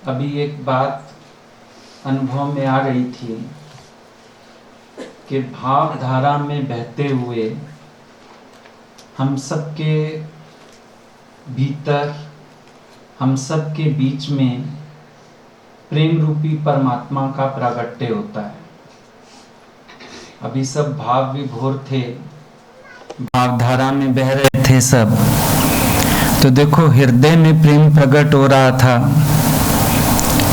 अभी एक बात अनुभव में आ रही थी कि भाव धारा में बहते हुए हम सबके भीतर, हम सबके बीच में प्रेम रूपी परमात्मा का प्रागट्य होता है। अभी सब भाव विभोर थे, भावधारा में बह रहे थे सब। तो देखो, हृदय में प्रेम प्रकट हो रहा था,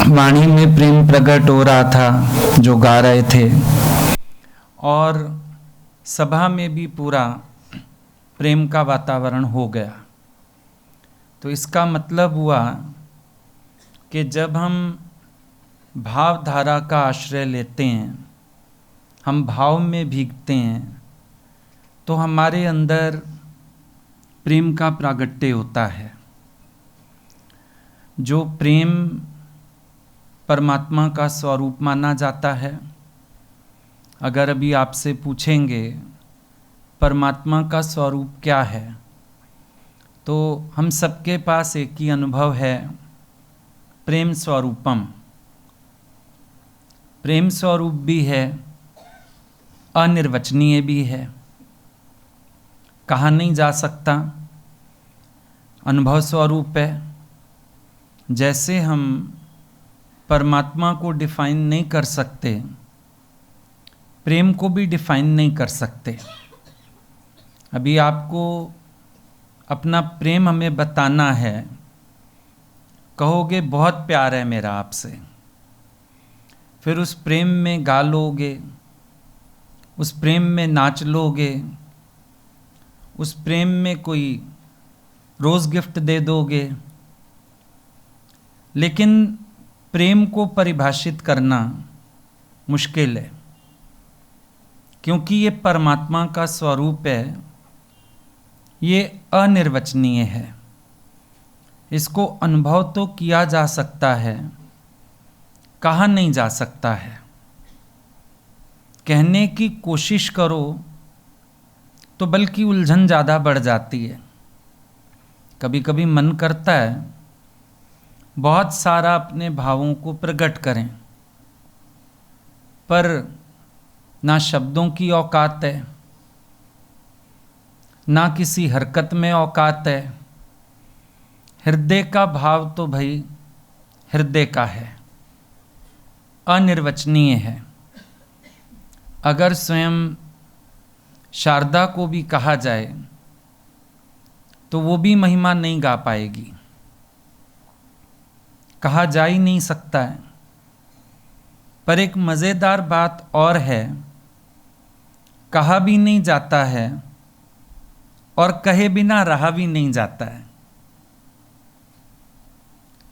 वाणी में प्रेम प्रकट हो रहा था जो गा रहे थे, और सभा में भी पूरा प्रेम का वातावरण हो गया। तो इसका मतलब हुआ कि जब हम भावधारा का आश्रय लेते हैं, हम भाव में भीगते हैं, तो हमारे अंदर प्रेम का प्रागट्य होता है। जो प्रेम परमात्मा का स्वरूप माना जाता है। अगर अभी आपसे पूछेंगे परमात्मा का स्वरूप क्या है, तो हम सबके पास एक ही अनुभव है, प्रेम स्वरूपम। प्रेम स्वरूप भी है, अनिर्वचनीय भी है, कहा नहीं जा सकता, अनुभव स्वरूप है। जैसे हम परमात्मा को डिफाइन नहीं कर सकते, प्रेम को भी डिफाइन नहीं कर सकते। अभी आपको अपना प्रेम हमें बताना है, कहोगे बहुत प्यार है मेरा आपसे, फिर उस प्रेम में गा लोगे, उस प्रेम में नाच लोगे, उस प्रेम में कोई रोज़ गिफ्ट दे दोगे। लेकिन प्रेम को परिभाषित करना मुश्किल है, क्योंकि ये परमात्मा का स्वरूप है, ये अनिर्वचनीय है। इसको अनुभव तो किया जा सकता है, कहा नहीं जा सकता है। कहने की कोशिश करो तो बल्कि उलझन ज़्यादा बढ़ जाती है। कभी कभी मन करता है बहुत सारा अपने भावों को प्रकट करें, पर ना शब्दों की औकात है, ना किसी हरकत में औकात है। हृदय का भाव तो भाई हृदय का है, अनिर्वचनीय है। अगर स्वयं शारदा को भी कहा जाए तो वो भी महिमा नहीं गा पाएगी, कहा जा ही नहीं सकता है। पर एक मज़ेदार बात और है, कहा भी नहीं जाता है और कहे बिना रहा भी नहीं जाता है।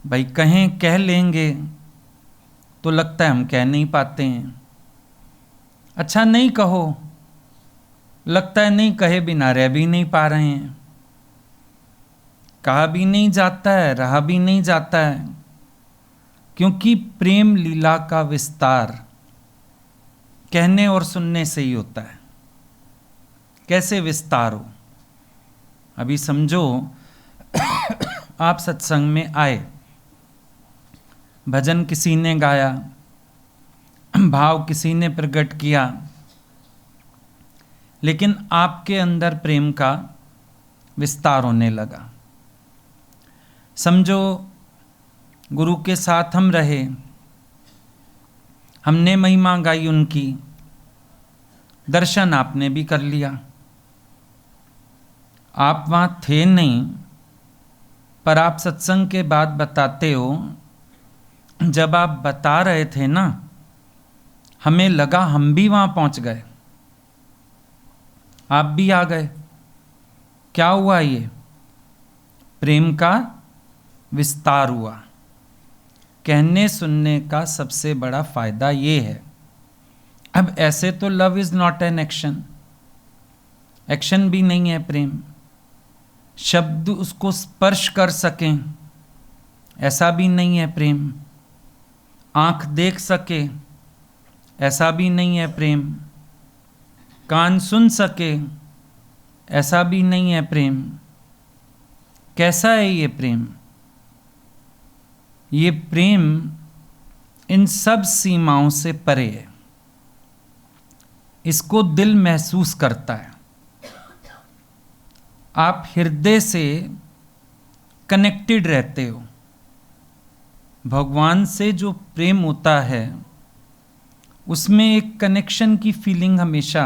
भाई कहें कह लेंगे तो लगता है हम कह नहीं पाते हैं। अच्छा नहीं कहो, लगता है नहीं कहे बिना रह भी नहीं पा रहे हैं। कहा भी नहीं जाता है, रहा भी नहीं जाता है, क्योंकि प्रेम लीला का विस्तार कहने और सुनने से ही होता है। कैसे विस्तार हो? अभी समझो आप सत्संग में आए, भजन किसी ने गाया, भाव किसी ने प्रकट किया, लेकिन आपके अंदर प्रेम का विस्तार होने लगा। समझो गुरु के साथ हम रहे, हमने महिमा गाई उनकी, दर्शन आपने भी कर लिया। आप वहाँ थे नहीं, पर आप सत्संग के बाद बताते हो, जब आप बता रहे थे ना, हमें लगा हम भी वहाँ पहुँच गए, आप भी आ गए। क्या हुआ? ये प्रेम का विस्तार हुआ। कहने सुनने का सबसे बड़ा फायदा ये है। अब ऐसे तो love is not an action, action भी नहीं है प्रेम। शब्द उसको स्पर्श कर सकें ऐसा भी नहीं है प्रेम, आंख देख सके ऐसा भी नहीं है प्रेम, कान सुन सके ऐसा भी नहीं है प्रेम। कैसा है ये प्रेम? ये प्रेम इन सब सीमाओं से परे है। इसको दिल महसूस करता है। आप हृदय से कनेक्टेड रहते हो। भगवान से जो प्रेम होता है उसमें एक कनेक्शन की फीलिंग हमेशा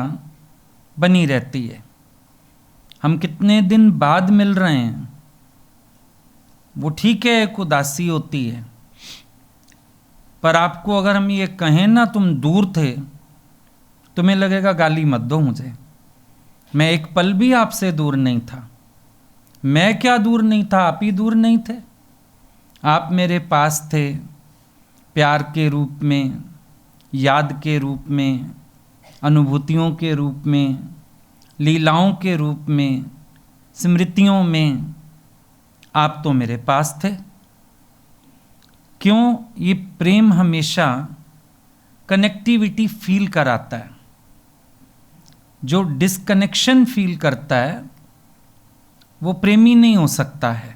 बनी रहती है। हम कितने दिन बाद मिल रहे हैं वो ठीक है, एक उदासी होती है, पर आपको अगर हम ये कहें ना तुम दूर थे, तुम्हें लगेगा गाली मत दो मुझे, मैं एक पल भी आपसे दूर नहीं था। मैं क्या दूर नहीं था, आप ही दूर नहीं थे। आप मेरे पास थे, प्यार के रूप में, याद के रूप में, अनुभूतियों के रूप में, लीलाओं के रूप में, स्मृतियों में। आप तो मेरे पास थे। क्यों? ये प्रेम हमेशा कनेक्टिविटी फील कराता है। जो डिस्कनेक्शन फील करता है वो प्रेमी नहीं हो सकता है।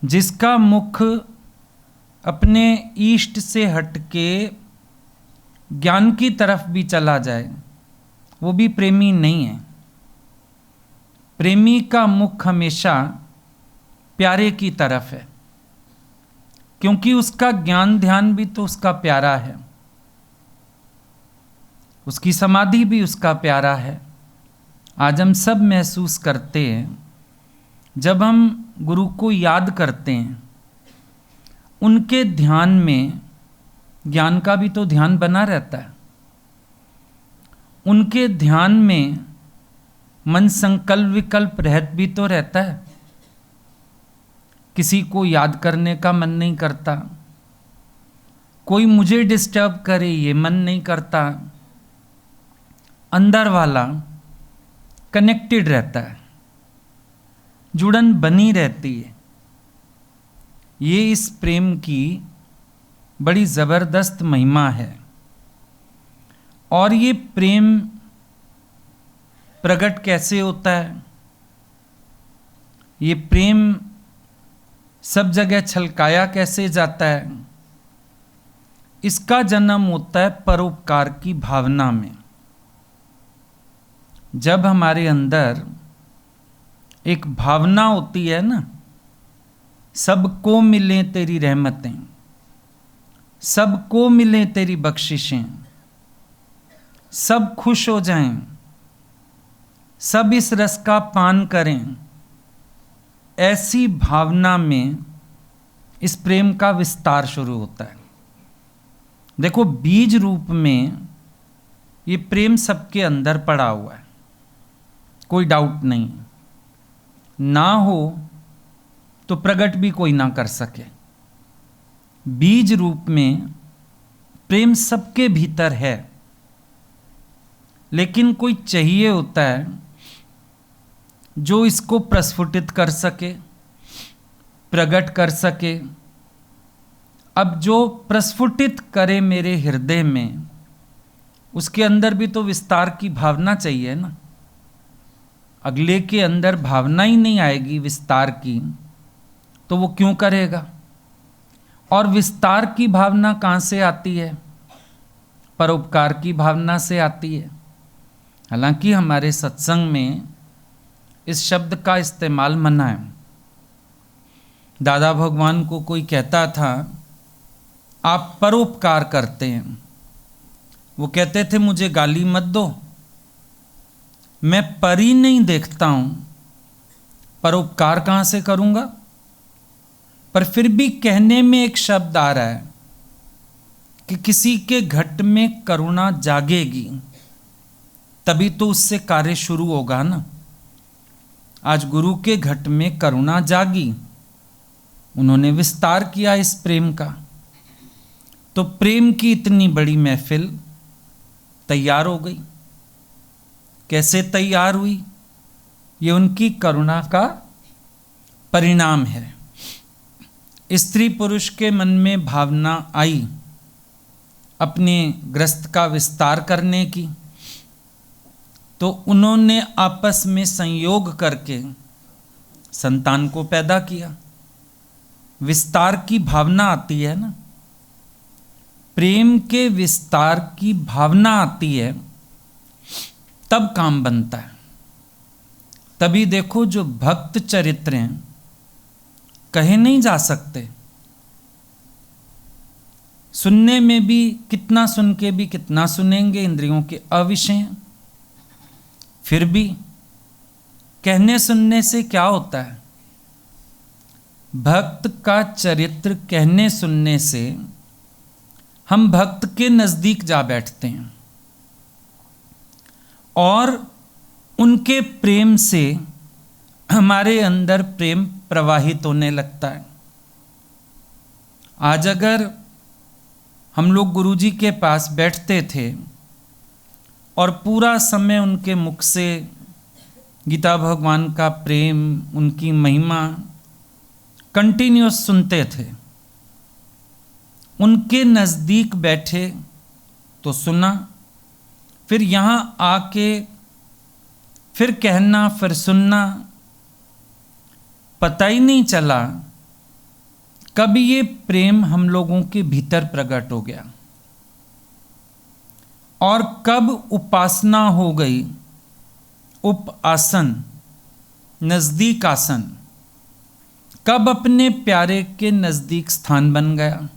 जिसका मुख अपने इष्ट से हटके ज्ञान की तरफ भी चला जाए वो भी प्रेमी नहीं है। प्रेमी का मुख हमेशा प्यारे की तरफ है, क्योंकि उसका ज्ञान ध्यान भी तो उसका प्यारा है, उसकी समाधि भी उसका प्यारा है। आज हम सब महसूस करते हैं जब हम गुरु को याद करते हैं, उनके ध्यान में ज्ञान का भी तो ध्यान बना रहता है। उनके ध्यान में मन संकल्प विकल्प रहत भी तो रहता है। किसी को याद करने का मन नहीं करता, कोई मुझे डिस्टर्ब करे ये मन नहीं करता। अंदर वाला कनेक्टेड रहता है, जुड़न बनी रहती है। ये इस प्रेम की बड़ी ज़बरदस्त महिमा है। और ये प्रेम प्रकट कैसे होता है? ये प्रेम सब जगह छलकाया कैसे जाता है? इसका जन्म होता है परोपकार की भावना में। जब हमारे अंदर एक भावना होती है ना, सबको मिले तेरी रहमतें, सबको मिले तेरी बख्शिशें, सब खुश हो जाएं, सब इस रस का पान करें, ऐसी भावना में इस प्रेम का विस्तार शुरू होता है। देखो, बीज रूप में ये प्रेम सबके अंदर पड़ा हुआ है, कोई डाउट नहीं। ना हो तो प्रकट भी कोई ना कर सके। बीज रूप में प्रेम सबके भीतर है, लेकिन कोई चाहिए होता है जो इसको प्रस्फुटित कर सके, प्रकट कर सके। अब जो प्रस्फुटित करे मेरे हृदय में, उसके अंदर भी तो विस्तार की भावना चाहिए ना। अगले के अंदर भावना ही नहीं आएगी विस्तार की, तो वो क्यों करेगा? और विस्तार की भावना कहाँ से आती है? परोपकार की भावना से आती है। हालांकि हमारे सत्संग में इस शब्द का इस्तेमाल मना है। दादा भगवान को कोई कहता था आप परोपकार करते हैं, वो कहते थे मुझे गाली मत दो, मैं परी नहीं देखता हूं, परोपकार कहां से करूंगा? पर फिर भी कहने में एक शब्द आ रहा है कि किसी के घट में करुणा जागेगी तभी तो उससे कार्य शुरू होगा ना। आज गुरु के घट में करुणा जागी, उन्होंने विस्तार किया इस प्रेम का, तो प्रेम की इतनी बड़ी महफिल तैयार हो गई। कैसे तैयार हुई? ये उनकी करुणा का परिणाम है। स्त्री पुरुष के मन में भावना आई अपने ग्रस्त का विस्तार करने की, तो उन्होंने आपस में संयोग करके संतान को पैदा किया। विस्तार की भावना आती है ना, प्रेम के विस्तार की भावना आती है, तब काम बनता है। तभी देखो जो भक्त चरित्र हैं कहे नहीं जा सकते, सुनने में भी कितना सुन के भी कितना सुनेंगे, इंद्रियों के अविषय हैं। फिर भी कहने सुनने से क्या होता है? भक्त का चरित्र कहने सुनने से हम भक्त के नजदीक जा बैठते हैं और उनके प्रेम से हमारे अंदर प्रेम प्रवाहित होने लगता है। आज अगर हम लोग गुरुजी के पास बैठते थे और पूरा समय उनके मुख से गीता भगवान का प्रेम, उनकी महिमा कंटिन्यूस सुनते थे, उनके नज़दीक बैठे तो सुना, फिर यहाँ आके फिर कहना, फिर सुनना, पता ही नहीं चला कब ये प्रेम हम लोगों के भीतर प्रकट हो गया और कब उपासना हो गई, उपासन, नज़दीक आसन, कब अपने प्यारे के नज़दीक स्थान बन गया।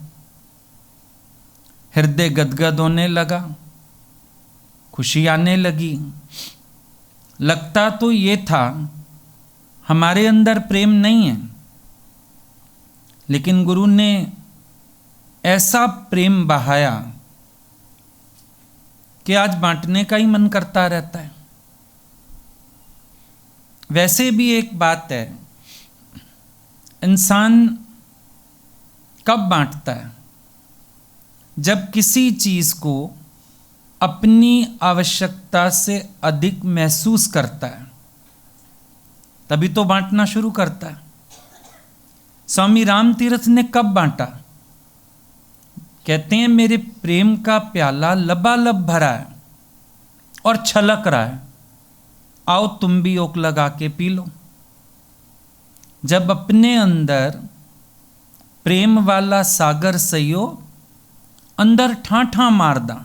हृदय गदगद होने लगा, खुशी आने लगी। लगता तो ये था हमारे अंदर प्रेम नहीं है, लेकिन गुरु ने ऐसा प्रेम बहाया कि आज बांटने का ही मन करता रहता है। वैसे भी एक बात है, इंसान कब बांटता है? जब किसी चीज को अपनी आवश्यकता से अधिक महसूस करता है, तभी तो बांटना शुरू करता है। स्वामी राम तीर्थ ने कब बांटा? कहते हैं मेरे प्रेम का प्याला लबालब भरा है और छलक रहा है, आओ तुम भी ओक लगा के पी लो। जब अपने अंदर प्रेम वाला सागर सयो अंदर ठाठा मारदा,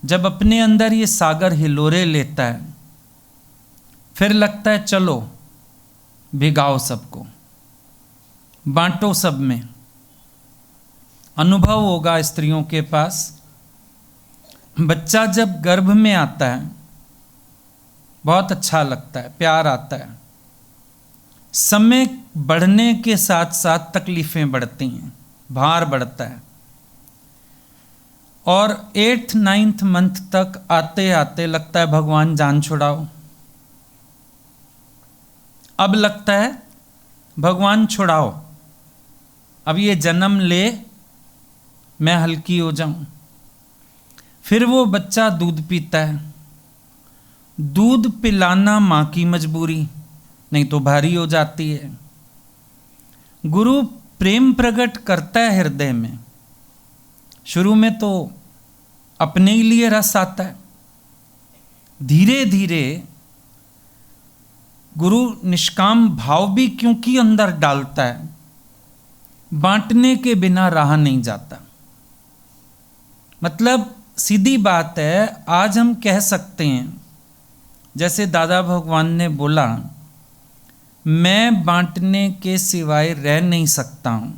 जब अपने अंदर ये सागर हिलोरे लेता है, फिर लगता है चलो भिगाओ सबको, बांटो सब में। अनुभव होगा स्त्रियों के पास, बच्चा जब गर्भ में आता है बहुत अच्छा लगता है, प्यार आता है। समय बढ़ने के साथ साथ तकलीफें बढ़ती हैं, भार बढ़ता है, और 8th 9th मंथ तक आते आते लगता है भगवान जान छुड़ाओ। अब लगता है भगवान छुड़ाओ, अब ये जन्म ले, मैं हल्की हो जाऊं। फिर वो बच्चा दूध पीता है, दूध पिलाना माँ की मजबूरी, नहीं तो भारी हो जाती है। गुरु प्रेम प्रकट करता है हृदय में। शुरू में तो अपने ही लिए रस आता है, धीरे धीरे गुरु निष्काम भाव भी क्योंकि अंदर डालता है, बांटने के बिना रहा नहीं जाता। मतलब सीधी बात है, आज हम कह सकते हैं जैसे दादा भगवान ने बोला, मैं बांटने के सिवाय रह नहीं सकता हूँ,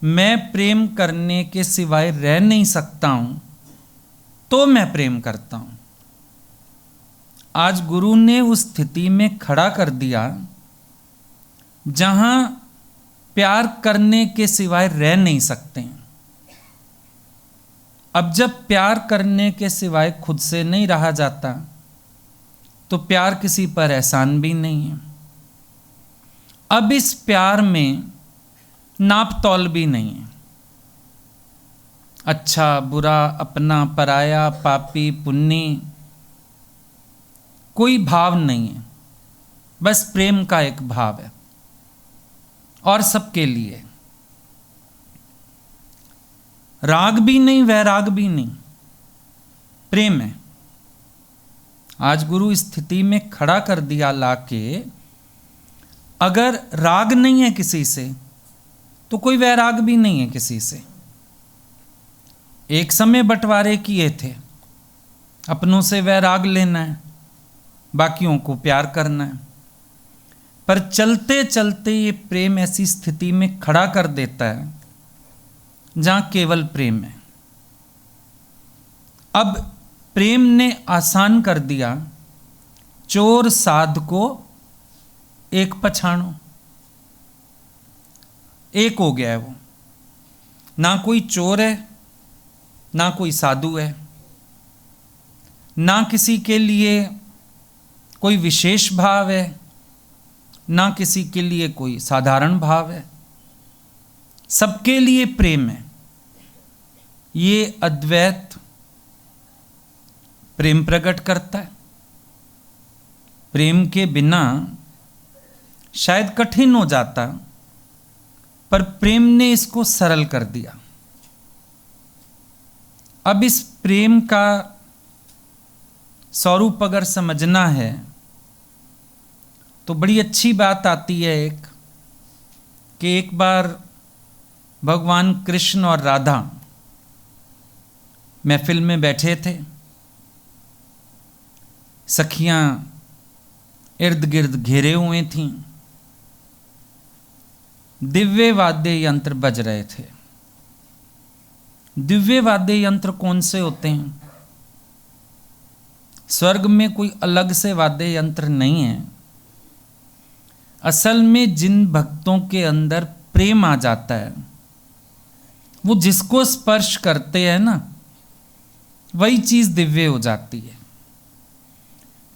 मैं प्रेम करने के सिवाय रह नहीं सकता हूँ, तो मैं प्रेम करता हूँ। आज गुरु ने उस स्थिति में खड़ा कर दिया जहाँ प्यार करने के सिवाय रह नहीं सकते हैं। अब जब प्यार करने के सिवाय खुद से नहीं रहा जाता, तो प्यार किसी पर एहसान भी नहीं है। अब इस प्यार में नाप तौल भी नहीं है, अच्छा बुरा, अपना पराया, पापी पुण्य, कोई भाव नहीं है, बस प्रेम का एक भाव है और सबके लिए। राग भी नहीं, वैराग भी नहीं, प्रेम है। आज गुरु इस स्थिति में खड़ा कर दिया लाके, अगर राग नहीं है किसी से तो कोई वैराग भी नहीं है किसी से। एक समय बंटवारे किए थे, अपनों से वैराग लेना है, बाकियों को प्यार करना है। पर चलते चलते ये प्रेम ऐसी स्थिति में खड़ा कर देता है जहां केवल प्रेम है। अब प्रेम ने आसान कर दिया, चोर साध को एक पछाणो, एक हो गया है वो। ना कोई चोर है, ना कोई साधु है, ना किसी के लिए कोई विशेष भाव है, ना किसी के लिए कोई साधारण भाव है, सबके लिए प्रेम है। ये अद्वैत प्रेम प्रकट करता है। प्रेम के बिना शायद कठिन हो जाता, पर प्रेम ने इसको सरल कर दिया। अब इस प्रेम का स्वरूप अगर समझना है तो बड़ी अच्छी बात आती है कि एक बार भगवान कृष्ण और राधा महफिल में बैठे थे। सखियां इर्द गिर्द घेरे हुए थीं। दिव्य वाद्य यंत्र बज रहे थे। दिव्य वाद्य यंत्र कौन से होते हैं? स्वर्ग में कोई अलग से वाद्य यंत्र नहीं है। असल में जिन भक्तों के अंदर प्रेम आ जाता है, वो जिसको स्पर्श करते हैं ना, वही चीज दिव्य हो जाती है।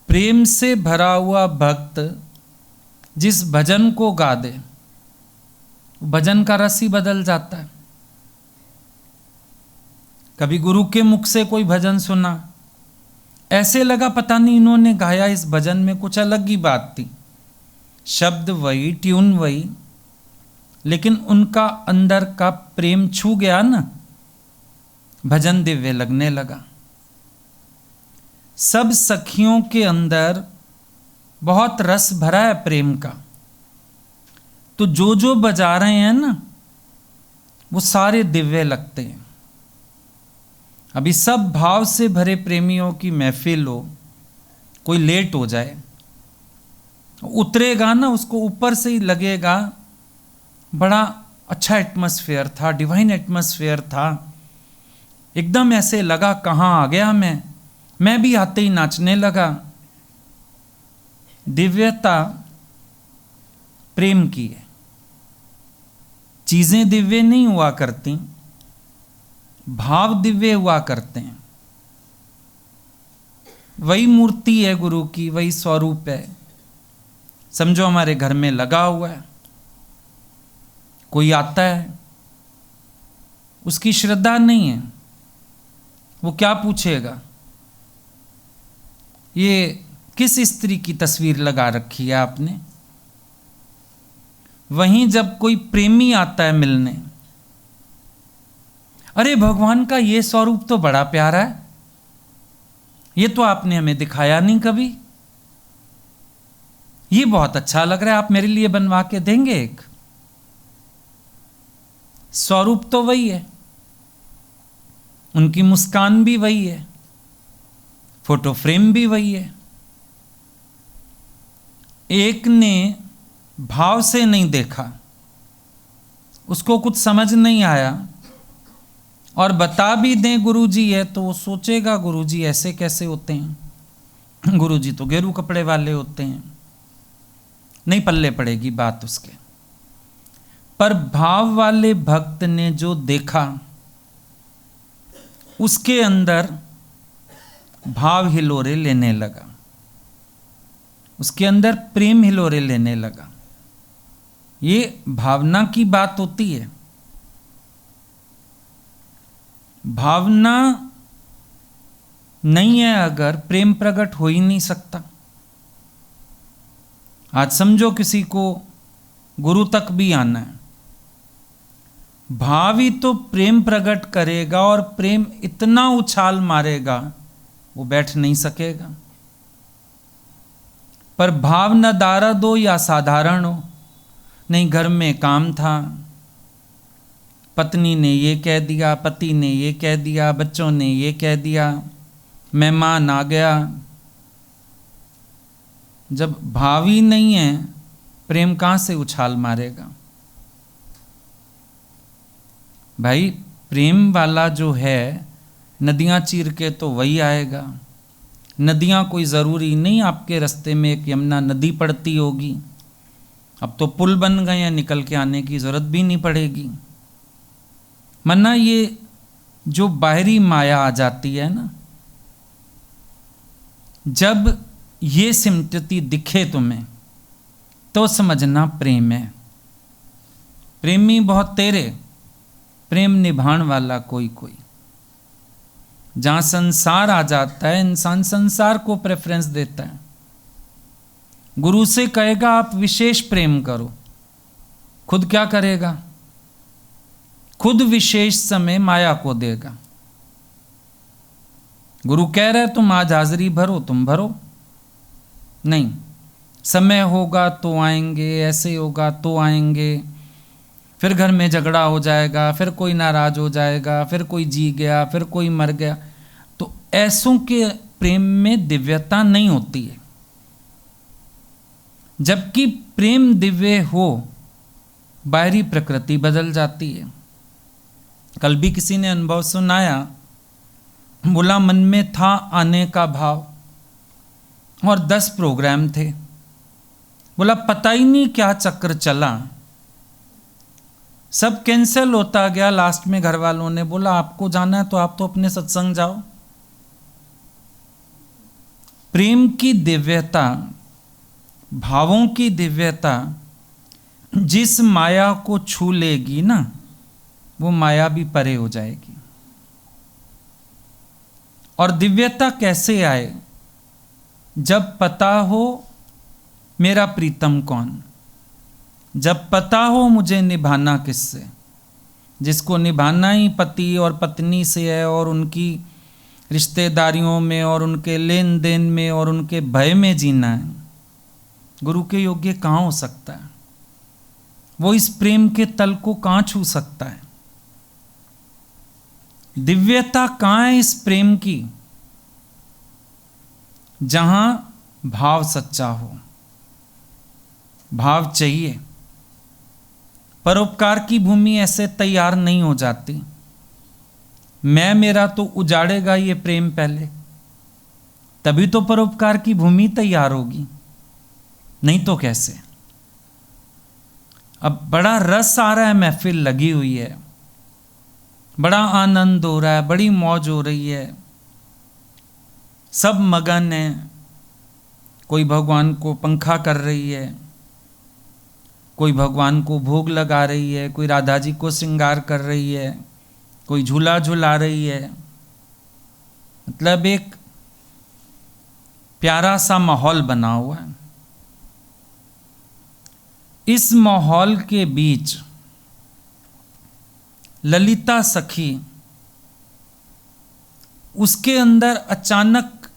प्रेम से भरा हुआ भक्त जिस भजन को गा दे, भजन का रस ही बदल जाता है। कभी गुरु के मुख से कोई भजन सुना, ऐसे लगा पता नहीं इन्होंने गाया इस भजन में कुछ अलग ही बात थी। शब्द वही, ट्यून वही, लेकिन उनका अंदर का प्रेम छू गया ना, भजन दिव्य लगने लगा। सब सखियों के अंदर बहुत रस भरा है प्रेम का, तो जो जो बजा रहे हैं ना, वो सारे दिव्य लगते हैं। अभी सब भाव से भरे प्रेमियों की महफिल हो, कोई लेट हो जाए, उतरेगा ना, उसको ऊपर से ही लगेगा बड़ा अच्छा एटमॉस्फेयर था, डिवाइन एटमॉस्फेयर था। एकदम ऐसे लगा कहाँ आ गया मैं भी आते ही नाचने लगा। दिव्यता प्रेम की है। चीजें दिव्य नहीं हुआ करती, भाव दिव्य हुआ करते हैं। वही मूर्ति है गुरु की, वही स्वरूप है। समझो हमारे घर में लगा हुआ है, कोई आता है, उसकी श्रद्धा नहीं है, वो क्या पूछेगा, ये किस स्त्री की तस्वीर लगा रखी है आपने? वहीं जब कोई प्रेमी आता है मिलने, अरे भगवान का ये स्वरूप तो बड़ा प्यारा है, ये तो आपने हमें दिखाया नहीं कभी, ये बहुत अच्छा लग रहा है, आप मेरे लिए बनवा के देंगे एक? स्वरूप तो वही है, उनकी मुस्कान भी वही है, फोटो फ्रेम भी वही है। एक ने भाव से नहीं देखा, उसको कुछ समझ नहीं आया, और बता भी दें गुरुजी है तो वो सोचेगा गुरुजी ऐसे कैसे होते हैं, गुरुजी तो गेरू कपड़े वाले होते हैं, नहीं पल्ले पड़ेगी बात उसके। पर भाव वाले भक्त ने जो देखा, उसके अंदर भाव हिलोरे लेने लगा, उसके अंदर प्रेम हिलोरे लेने लगा। ये भावना की बात होती है। भावना नहीं है अगर, प्रेम प्रकट हो ही नहीं सकता। आज समझो किसी को गुरु तक भी आना है, भाव ही तो प्रेम प्रकट करेगा, और प्रेम इतना उछाल मारेगा वो बैठ नहीं सकेगा। पर भाव न दारद हो या साधारण हो, नहीं घर में काम था, पत्नी ने ये कह दिया, पति ने ये कह दिया, बच्चों ने ये कह दिया, मेहमान आ गया। जब भाव ही नहीं है, प्रेम कहाँ से उछाल मारेगा? भाई प्रेम वाला जो है, नदियाँ चीर के तो वही आएगा। नदियाँ कोई ज़रूरी नहीं आपके रास्ते में एक यमुना नदी पड़ती होगी। अब तो पुल बन गए हैं, निकल के आने की ज़रूरत भी नहीं पड़ेगी। मन्ना ये जो बाहरी माया आ जाती है ना, जब ये सिमटती दिखे तुम्हें तो समझना प्रेम है। प्रेमी बहुत तेरे, प्रेम निभाने वाला कोई कोई। जहां संसार आ जाता है, इंसान संसार को प्रेफरेंस देता है। गुरु से कहेगा आप विशेष प्रेम करो, खुद क्या करेगा? खुद विशेष समय माया को देगा। गुरु कह रहे तुम आज हाजिरी भरो, तुम भरो नहीं। समय होगा तो आएंगे, ऐसे होगा तो आएंगे, फिर घर में झगड़ा हो जाएगा, फिर कोई नाराज हो जाएगा, फिर कोई जी गया, फिर कोई मर गया। तो ऐसों के प्रेम में दिव्यता नहीं होती है। जबकि प्रेम दिव्य हो, बाहरी प्रकृति बदल जाती है। कल भी किसी ने अनुभव सुनाया, बोला मन में था आने का भाव और 10 प्रोग्राम थे। बोला पता ही नहीं क्या चक्र चला, सब कैंसिल होता गया। लास्ट में घर वालों ने बोला आपको जाना है तो आप तो अपने सत्संग जाओ। प्रेम की दिव्यता, भावों की दिव्यता जिस माया को छू लेगी ना, वो माया भी परे हो जाएगी। और दिव्यता कैसे आए? जब पता हो मेरा प्रीतम कौन, जब पता हो मुझे निभाना किससे। जिसको निभाना ही पति और पत्नी से है, और उनकी रिश्तेदारियों में और उनके लेन देन में और उनके भय में जीना है, गुरु के योग्य कहाँ हो सकता है? वो इस प्रेम के तल को कहाँ छू सकता है? दिव्यता कहाँ है इस प्रेम की? जहां भाव सच्चा हो। भाव चाहिए। परोपकार की भूमि ऐसे तैयार नहीं हो जाती। मैं मेरा तो उजाड़ेगा ये प्रेम पहले, तभी तो परोपकार की भूमि तैयार होगी, नहीं तो कैसे? अब बड़ा रस आ रहा है, महफिल लगी हुई है, बड़ा आनंद हो रहा है, बड़ी मौज हो रही है, सब मगन है। कोई भगवान को पंखा कर रही है, कोई भगवान को भोग लगा रही है, कोई राधा जी को श्रृंगार कर रही है, कोई झूला झूला रही है। मतलब एक प्यारा सा माहौल बना हुआ है। इस माहौल के बीच ललिता सखी, उसके अंदर अचानक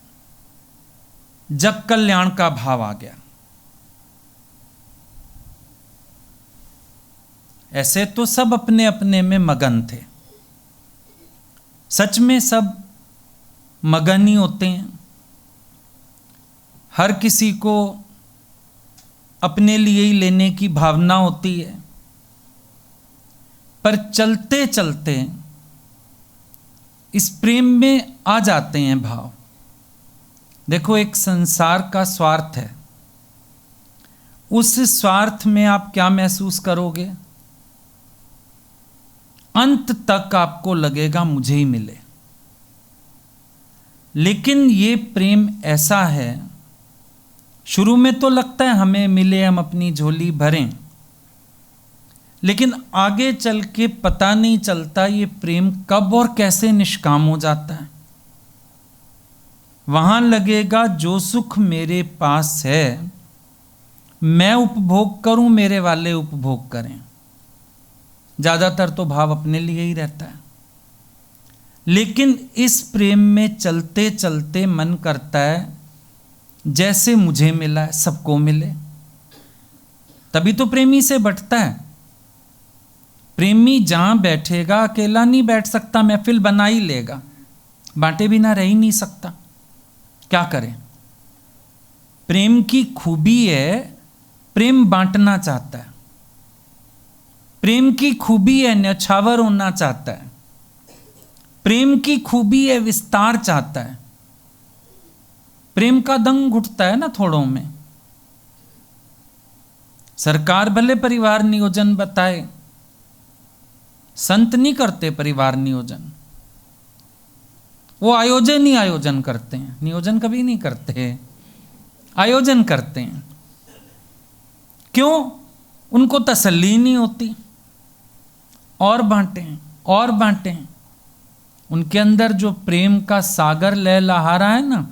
जग कल्याण का भाव आ गया। ऐसे तो सब अपने अपने में मगन थे, सच में सब मगन ही होते हैं। हर किसी को अपने लिए ही लेने की भावना होती है, पर चलते चलते इस प्रेम में आ जाते हैं भाव। देखो, एक संसार का स्वार्थ है, उस स्वार्थ में आप क्या महसूस करोगे? अंत तक आपको लगेगा मुझे ही मिले। लेकिन ये प्रेम ऐसा है, शुरू में तो लगता है हमें मिले, हम अपनी झोली भरें, लेकिन आगे चल के पता नहीं चलता ये प्रेम कब और कैसे निष्काम हो जाता है। वहां लगेगा जो सुख मेरे पास है मैं उपभोग करूं, मेरे वाले उपभोग करें। ज्यादातर तो भाव अपने लिए ही रहता है, लेकिन इस प्रेम में चलते चलते मन करता है जैसे मुझे मिला है सबको मिले। तभी तो प्रेमी से बंटता है। प्रेमी जहां बैठेगा अकेला नहीं बैठ सकता, महफिल बना ही लेगा, बांटे बिना रह ही नहीं सकता। क्या करें? प्रेम की खूबी है, प्रेम बांटना चाहता है। प्रेम की खूबी है न्यौछावर होना चाहता है। प्रेम की खूबी है विस्तार चाहता है। प्रेम का दंग घुटता है ना थोड़ों में। सरकार भले परिवार नियोजन बताए, संत नहीं करते परिवार नियोजन, वो आयोजन ही आयोजन करते हैं, नियोजन कभी नहीं करते, आयोजन करते हैं। क्यों? उनको तसल्ली नहीं होती, और बांटें और बांटें। उनके अंदर जो प्रेम का सागर लहलहा रहा है ना,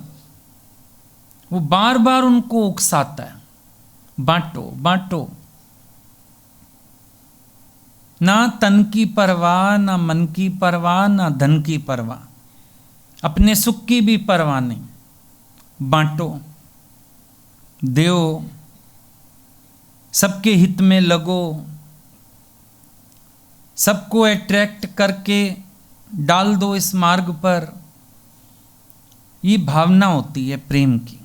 वो बार बार उनको उकसाता है, बांटो बांटो। ना तन की परवाह, ना मन की परवाह, ना धन की परवाह, अपने सुख की भी परवाह नहीं। बांटो, दो, सबके हित में लगो, सबको अट्रैक्ट करके डाल दो इस मार्ग पर। ये भावना होती है प्रेम की।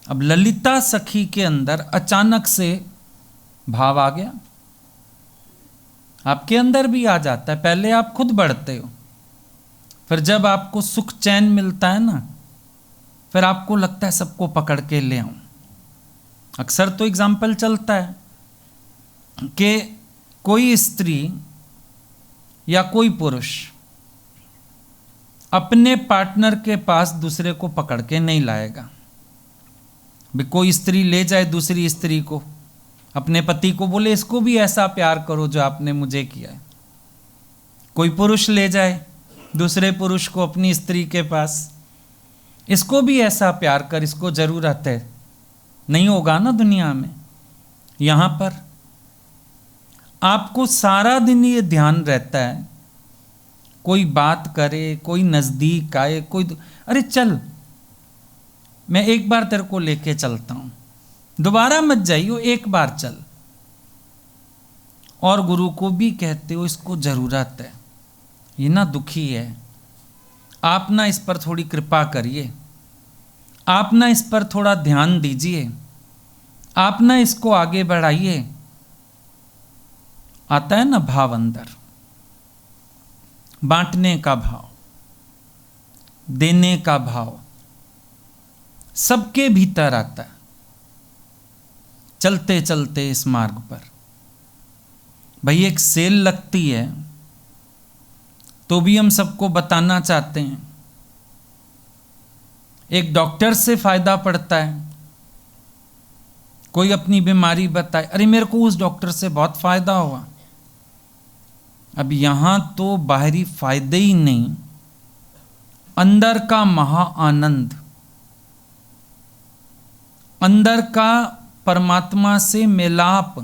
अब ललिता सखी के अंदर अचानक से भाव आ गया। आपके अंदर भी आ जाता है। पहले आप खुद बढ़ते हो, फिर जब आपको सुख चैन मिलता है ना, फिर आपको लगता है सबको पकड़ के ले आऊं। अक्सर तो एग्जाम्पल चलता है कि कोई स्त्री या कोई पुरुष अपने पार्टनर के पास दूसरे को पकड़ के नहीं लाएगा। भी कोई स्त्री ले जाए दूसरी स्त्री को, अपने पति को बोले इसको भी ऐसा प्यार करो जो आपने मुझे किया है। कोई पुरुष ले जाए दूसरे पुरुष को अपनी स्त्री के पास, इसको भी ऐसा प्यार कर, इसको जरूरत है। नहीं होगा ना दुनिया में। यहां पर आपको सारा दिन ये ध्यान रहता है, कोई बात करे, कोई नजदीक आए, कोई अरे चल मैं एक बार तेरे को लेके चलता हूं, दोबारा मत जाइयो, एक बार चल। और गुरु को भी कहते हो इसको जरूरत है, ये ना दुखी है, आप ना इस पर थोड़ी कृपा करिए, आप ना इस पर थोड़ा ध्यान दीजिए, आप ना इसको आगे बढ़ाइए। आता है ना भाव अंदर, बांटने का भाव, देने का भाव सबके भीतर आता है। चलते चलते इस मार्ग पर भाई एक सेल लगती है तो भी हम सबको बताना चाहते हैं। एक डॉक्टर से फायदा पड़ता है, कोई अपनी बीमारी बताए, अरे मेरे को उस डॉक्टर से बहुत फायदा हुआ। अब यहां तो बाहरी फायदे ही नहीं, अंदर का महा आनंद, अंदर का परमात्मा से मिलाप,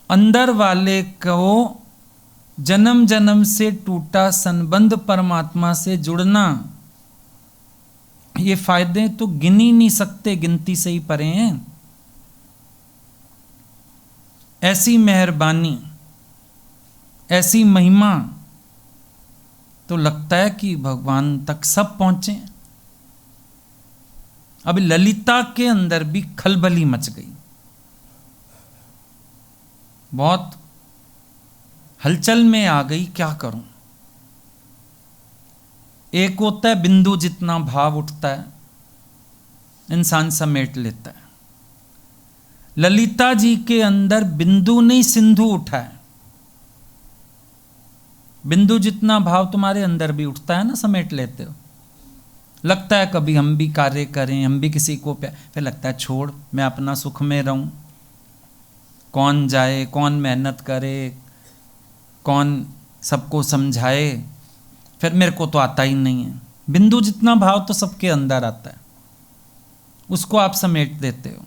अंदर वाले को जन्म जन्म से टूटा संबंध परमात्मा से जुड़ना, ये फायदे तो गिन ही नहीं सकते, गिनती से ही परे हैं। ऐसी मेहरबानी, ऐसी महिमा, तो लगता है कि भगवान तक सब पहुंचे। अब ललिता के अंदर भी खलबली मच गई, बहुत हलचल में आ गई। क्या करूं? एक होता है बिंदु जितना भाव उठता है, इंसान समेट लेता है। ललिता जी के अंदर बिंदु नहीं सिंधु उठा है। बिंदु जितना भाव तुम्हारे अंदर भी उठता है ना, समेट लेते हो। लगता है कभी हम भी कार्य करें, हम भी किसी को प्यार, फिर लगता है छोड़, मैं अपना सुख में रहूं। कौन जाए, कौन मेहनत करे, कौन सबको समझाए, फिर मेरे को तो आता ही नहीं है। बिंदु जितना भाव तो सबके अंदर आता है, उसको आप समेट देते हो।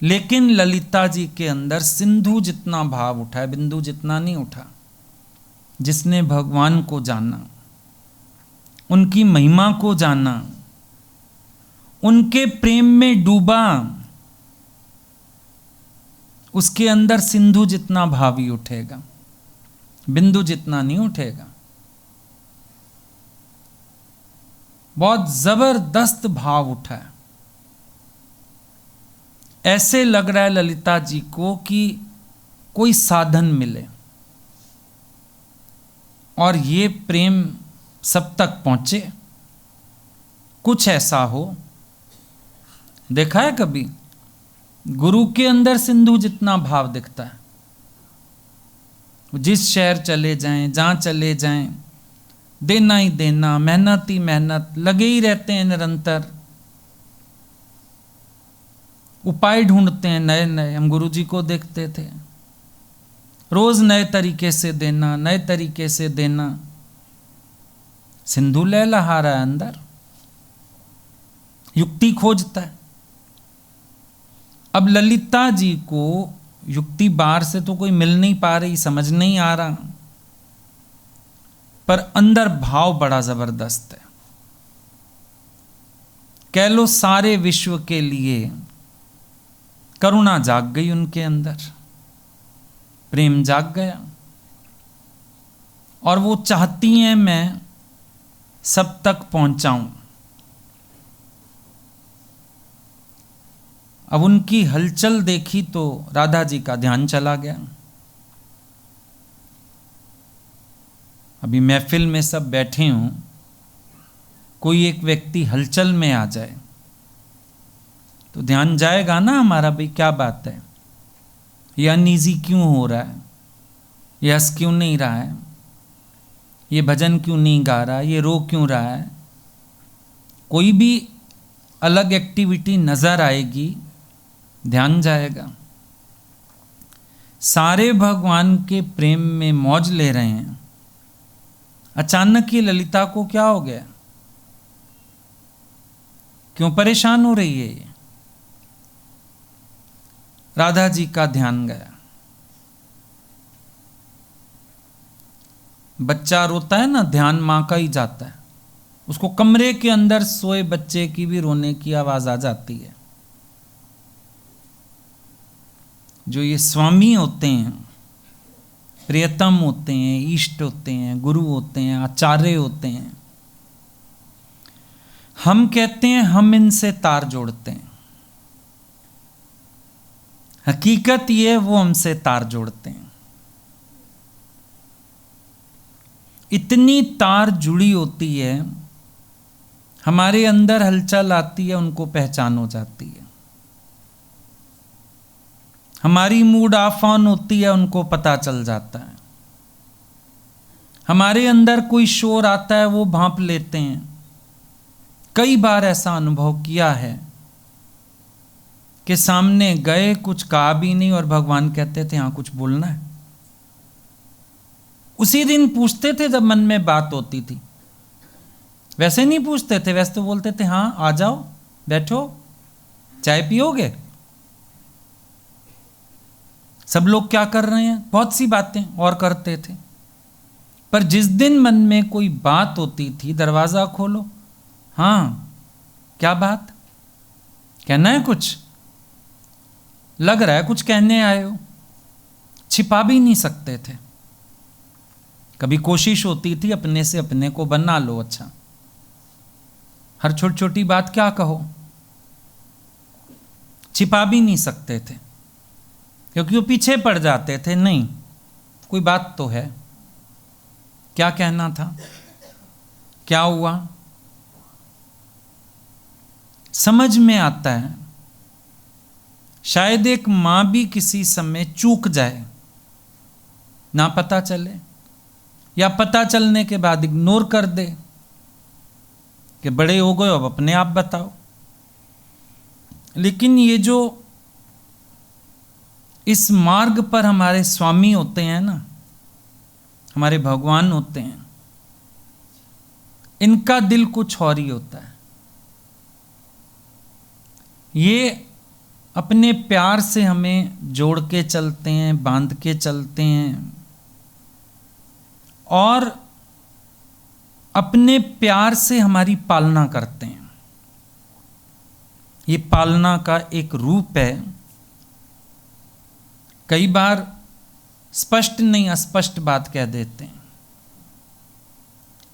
लेकिन ललिता जी के अंदर सिंधु जितना भाव उठा है, बिंदु जितना नहीं उठा। जिसने भगवान को जाना, उनकी महिमा को जाना, उनके प्रेम में डूबा, उसके अंदर सिंधु जितना भाव ही उठेगा, बिंदु जितना नहीं उठेगा। बहुत जबरदस्त भाव उठा है। ऐसे लग रहा है ललिता जी को कि कोई साधन मिले और ये प्रेम सब तक पहुंचे, कुछ ऐसा हो। देखा है कभी गुरु के अंदर सिंधु जितना भाव दिखता है, जिस शहर चले जाएं, जहां चले जाएं, देना ही देना, मेहनत ही मेहनत, लगे ही रहते हैं निरंतर, उपाय ढूंढते हैं नए नए। हम गुरु जी को देखते थे, रोज नए तरीके से देना, नए तरीके से देना। सिंधु लहलहा रहा है अंदर, युक्ति खोजता है। अब ललिता जी को युक्ति बाहर से तो कोई मिल नहीं पा रही, समझ नहीं आ रहा, पर अंदर भाव बड़ा जबरदस्त है। कह लो सारे विश्व के लिए करुणा जाग गई उनके अंदर, प्रेम जाग गया, और वो चाहती हैं मैं सब तक पहुंचाऊं। अब उनकी हलचल देखी तो राधा जी का ध्यान चला गया। अभी महफिल में सब बैठे हों, कोई एक व्यक्ति हलचल में आ जाए तो ध्यान जाएगा ना हमारा, भाई क्या बात है, ये अनईजी क्यों हो रहा है, ये हंस क्यों नहीं रहा है, ये भजन क्यों नहीं गा रहा, ये रो क्यों रहा है। कोई भी अलग एक्टिविटी नजर आएगी, ध्यान जाएगा। सारे भगवान के प्रेम में मौज ले रहे हैं, अचानक ये ललिता को क्या हो गया, क्यों परेशान हो रही है ये। राधा जी का ध्यान गया। बच्चा रोता है ना, ध्यान मां का ही जाता है, उसको कमरे के अंदर सोए बच्चे की भी रोने की आवाज आ जाती है। जो ये स्वामी होते हैं, प्रियतम होते हैं, इष्ट होते हैं, गुरु होते हैं, आचार्य होते हैं, हम कहते हैं हम इनसे तार जोड़ते हैं, हकीकत ये वो हमसे तार जोड़ते हैं। इतनी तार जुड़ी होती है, हमारे अंदर हलचल आती है, उनको पहचान हो जाती है। हमारी मूड ऑफ ऑन होती है, उनको पता चल जाता है। हमारे अंदर कोई शोर आता है, वो भांप लेते हैं। कई बार ऐसा अनुभव किया है कि सामने गए, कुछ कहा भी नहीं, और भगवान कहते थे हाँ कुछ बोलना है। उसी दिन पूछते थे जब मन में बात होती थी, वैसे नहीं पूछते थे, वैसे तो बोलते थे हाँ आ जाओ, बैठो, चाय पियोगे। सब लोग क्या कर रहे हैं, बहुत सी बातें और करते थे। पर जिस दिन मन में कोई बात होती थी, दरवाजा खोलो, हाँ क्या बात, कहना है कुछ, लग रहा है कुछ कहने आए हो, छिपा भी नहीं सकते थे। कभी कोशिश होती थी अपने से अपने को बना लो अच्छा, हर छोटी छोटी बात क्या कहो, छिपा भी नहीं सकते थे, क्योंकि वो पीछे पड़ जाते थे। नहीं, कोई बात तो है, क्या कहना था, क्या हुआ, समझ में आता है। शायद एक मां भी किसी समय चूक जाए, ना पता चले, या पता चलने के बाद इग्नोर कर दे कि बड़े हो गए अब अपने आप बताओ। लेकिन ये जो इस मार्ग पर हमारे स्वामी होते हैं ना, हमारे भगवान होते हैं, इनका दिल कुछ और ही होता है। ये अपने प्यार से हमें जोड़ के चलते हैं, बांध के चलते हैं, और अपने प्यार से हमारी पालना करते हैं। ये पालना का एक रूप है। कई बार स्पष्ट नहीं अस्पष्ट बात कह देते हैं।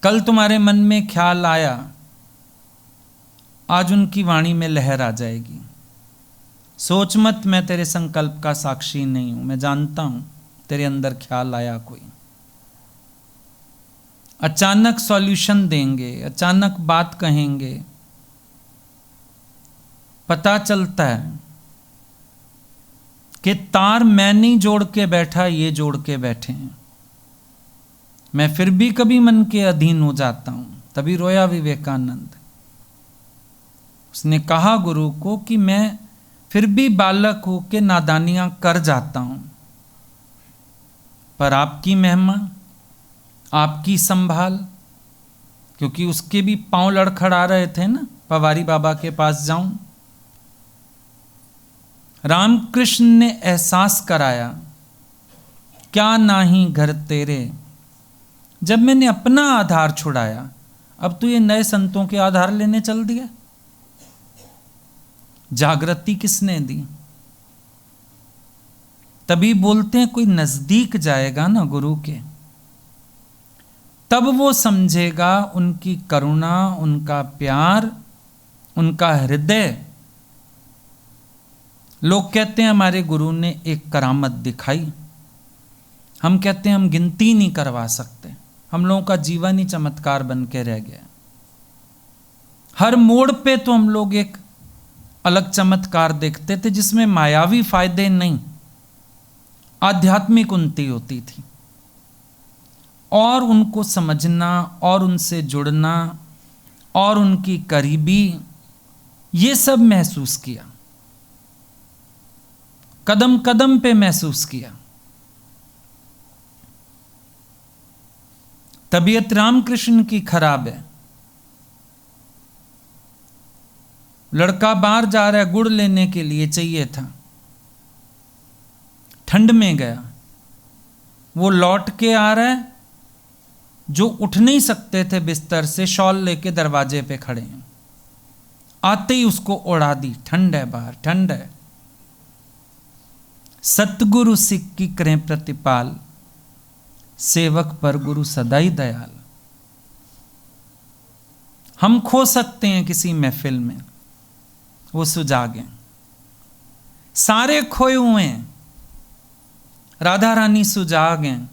कल तुम्हारे मन में ख्याल आया, आज उनकी वाणी में लहर आ जाएगी। सोच मत मैं तेरे संकल्प का साक्षी नहीं हूं, मैं जानता हूं तेरे अंदर ख्याल आया कोई। अचानक सॉल्यूशन देंगे, अचानक बात कहेंगे, पता चलता है कि तार मैं नहीं जोड़ के बैठा, ये जोड़ के बैठे हैं। मैं फिर भी कभी मन के अधीन हो जाता हूं। तभी रोया विवेकानंद। उसने कहा गुरु को कि मैं फिर भी बालक हो के नादानियां कर जाता हूं, पर आपकी महिमा, आपकी संभाल, क्योंकि उसके भी पांव लड़खड़ा रहे थे ना, पवारी बाबा के पास जाऊं। रामकृष्ण ने एहसास कराया, क्या नाही घर तेरे। जब मैंने अपना आधार छुड़ाया, अब तो ये नए संतों के आधार लेने चल दिया। जागृति किसने दी? तभी बोलते हैं कोई नजदीक जाएगा ना गुरु के, तब वो समझेगा उनकी करुणा, उनका प्यार, उनका हृदय। लोग कहते हैं हमारे गुरु ने एक करामत दिखाई, हम कहते हैं हम गिनती नहीं करवा सकते। हम लोगों का जीवन ही चमत्कार बन के रह गया। हर मोड़ पे तो हम लोग एक अलग चमत्कार देखते थे जिसमें मायावी फायदे नहीं, आध्यात्मिक उन्नति होती थी। और उनको समझना और उनसे जुड़ना और उनकी करीबी, ये सब महसूस किया, कदम कदम पे महसूस किया। तबीयत रामकृष्ण की खराब है, लड़का बाहर जा रहा है, गुड़ लेने के लिए चाहिए था, ठंड में गया, वो लौट के आ रहा है, जो उठ नहीं सकते थे बिस्तर से, शॉल लेके दरवाजे पे खड़े हैं। आते ही उसको उड़ा दी, ठंड है बाहर, ठंड है। सतगुरु सिख की करें प्रतिपाल, सेवक पर गुरु सदाई दयाल। हम खो सकते हैं किसी महफिल में, वो सुजागे। सारे खोए हुए हैं, राधा रानी सुजाग हैं।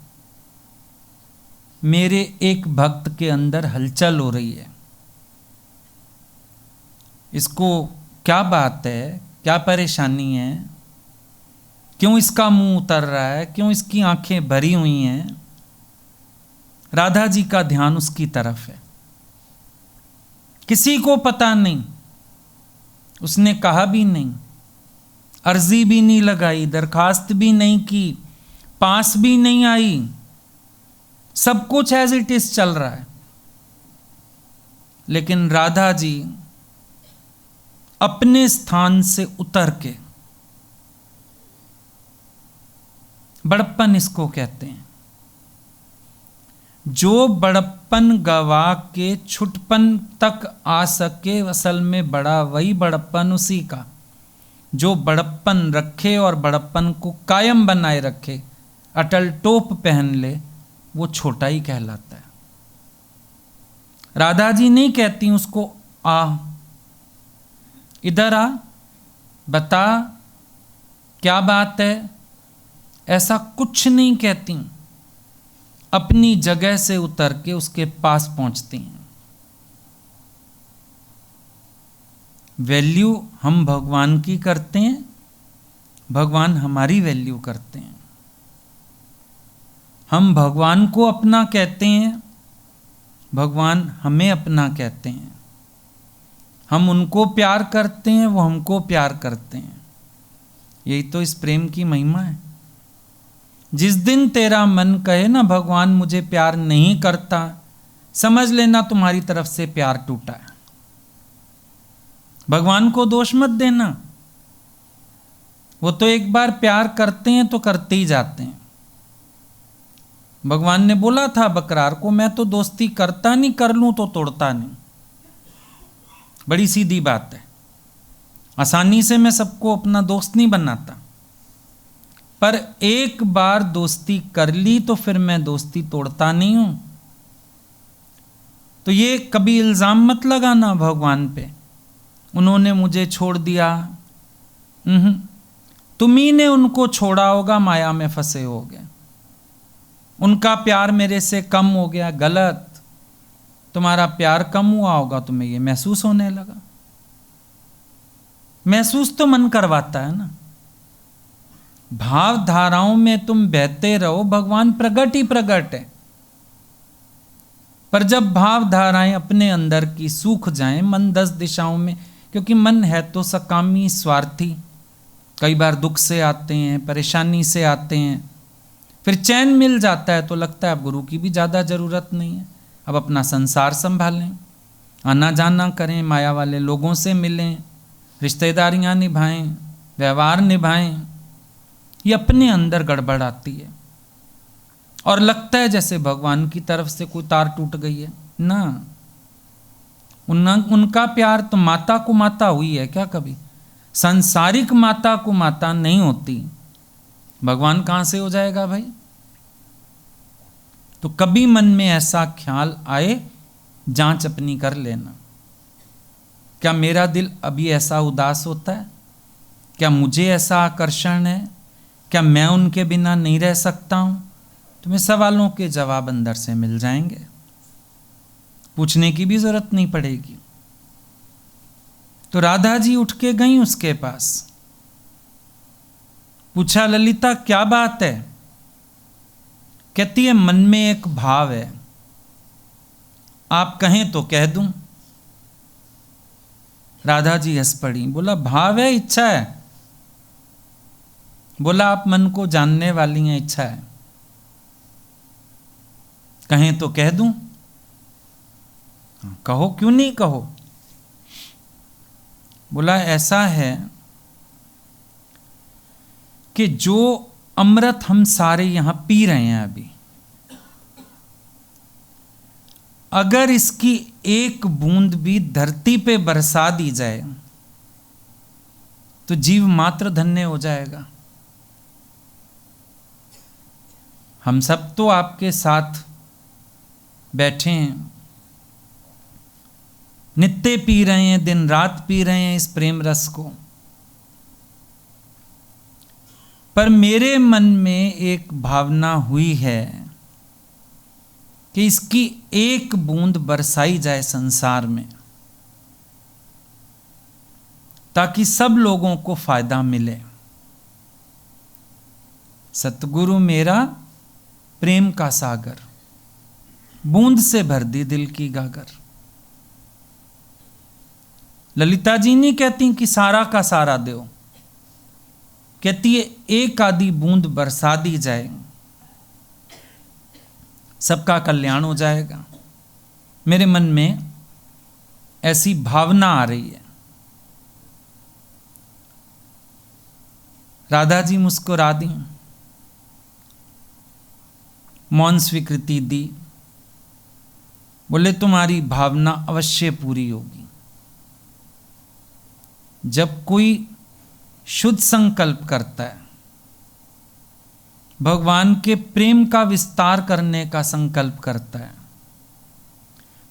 मेरे एक भक्त के अंदर हलचल हो रही है, इसको क्या बात है, क्या परेशानी है, क्यों इसका मुंह उतर रहा है, क्यों इसकी आंखें भरी हुई हैं। राधा जी का ध्यान उसकी तरफ है, किसी को पता नहीं, उसने कहा भी नहीं, अर्जी भी नहीं लगाई, दरखास्त भी नहीं की, पास भी नहीं आई, सब कुछ एज इट इज चल रहा है। लेकिन राधा जी अपने स्थान से उतर के, बड़प्पन इसको कहते हैं, जो बड़प्पन गवा के छुटपन तक आ सके, असल में बड़ा वही बड़प्पन उसी का, जो बड़प्पन रखे और बड़प्पन को कायम बनाए रखे, अटल टोप पहन ले, वो छोटा ही कहलाता है। राधा जी नहीं कहती उसको आ, इधर आ, बता क्या बात है, ऐसा कुछ नहीं कहती। अपनी जगह से उतर के उसके पास पहुंचती हैं। वैल्यू हम भगवान की करते हैं, भगवान हमारी वैल्यू करते हैं। हम भगवान को अपना कहते हैं, भगवान हमें अपना कहते हैं। हम उनको प्यार करते हैं, वो हमको प्यार करते हैं। यही तो इस प्रेम की महिमा है। जिस दिन तेरा मन कहे ना भगवान मुझे प्यार नहीं करता, समझ लेना तुम्हारी तरफ से प्यार टूटा है। भगवान को दोष मत देना, वो तो एक बार प्यार करते हैं तो करते ही जाते हैं। भगवान ने बोला था बकरार को, मैं तो दोस्ती करता नहीं, कर लूं तो तोड़ता नहीं। बड़ी सीधी बात है, आसानी से मैं सबको अपना दोस्त नहीं बनाता। पर एक बार दोस्ती कर ली तो फिर मैं दोस्ती तोड़ता नहीं हूं। तो ये कभी इल्जाम मत लगाना भगवान पे, उन्होंने मुझे छोड़ दिया। तुम्ही ने उनको छोड़ा होगा, माया में फंसे होगे, उनका प्यार मेरे से कम हो गया। गलत, तुम्हारा प्यार कम हुआ होगा, तुम्हें ये महसूस होने लगा। महसूस तो मन करवाता है ना। भाव धाराओं में तुम बहते रहो, भगवान प्रकट ही प्रकट है। पर जब भाव धाराएं अपने अंदर की सूख जाएं, मन 10 दिशाओं में, क्योंकि मन है तो सकामी, स्वार्थी, कई बार दुख से आते हैं, परेशानी से आते हैं, फिर चैन मिल जाता है तो लगता है अब गुरु की भी ज़्यादा ज़रूरत नहीं है, अब अपना संसार संभालें, आना जाना करें, माया वाले लोगों से मिलें, रिश्तेदारियां निभाएं, व्यवहार निभाएं। ये अपने अंदर गड़बड़ आती है और लगता है जैसे भगवान की तरफ से कोई तार टूट गई है ना। उनका प्यार तो माता को माता हुई है क्या कभी? सांसारिक माता को माता नहीं होती, भगवान कहां से हो जाएगा भाई? तो कभी मन में ऐसा ख्याल आए, जांच अपनी कर लेना। क्या मेरा दिल अभी ऐसा उदास होता है? क्या मुझे ऐसा आकर्षण है? क्या मैं उनके बिना नहीं रह सकता हूं? तुम्हें सवालों के जवाब अंदर से मिल जाएंगे, पूछने की भी जरूरत नहीं पड़ेगी। तो राधा जी उठ के गई उसके पास, पूछा ललिता क्या बात है? कहती है मन में एक भाव है, आप कहें तो कह दूं। राधा जी हंस पड़ी, बोला भाव है, इच्छा है? बोला आप मन को जानने वाली हैं, इच्छा है, कहें तो कह दूं। कहो, क्यों नहीं कहो। बोला ऐसा है कि जो अमृत हम सारे यहां पी रहे हैं अभी, अगर इसकी एक बूंद भी धरती पे बरसा दी जाए तो जीव मात्र धन्य हो जाएगा। हम सब तो आपके साथ बैठे हैं, नित्य पी रहे हैं, दिन रात पी रहे हैं इस प्रेम रस को, पर मेरे मन में एक भावना हुई है कि इसकी एक बूंद बरसाई जाए संसार में, ताकि सब लोगों को फायदा मिले। सतगुरु मेरा प्रेम का सागर, बूंद से भर दी दिल की गागर। ललिता जी नहीं कहती कि सारा का सारा दो, कहती है एक आधी बूंद बरसा दी जाए, सबका कल्याण हो जाएगा। मेरे मन में ऐसी भावना आ रही है। राधा जी मुस्कुरा दी, मौन स्वीकृति दी, बोले तुम्हारी भावना अवश्य पूरी होगी। जब कोई शुद्ध संकल्प करता है, भगवान के प्रेम का विस्तार करने का संकल्प करता है,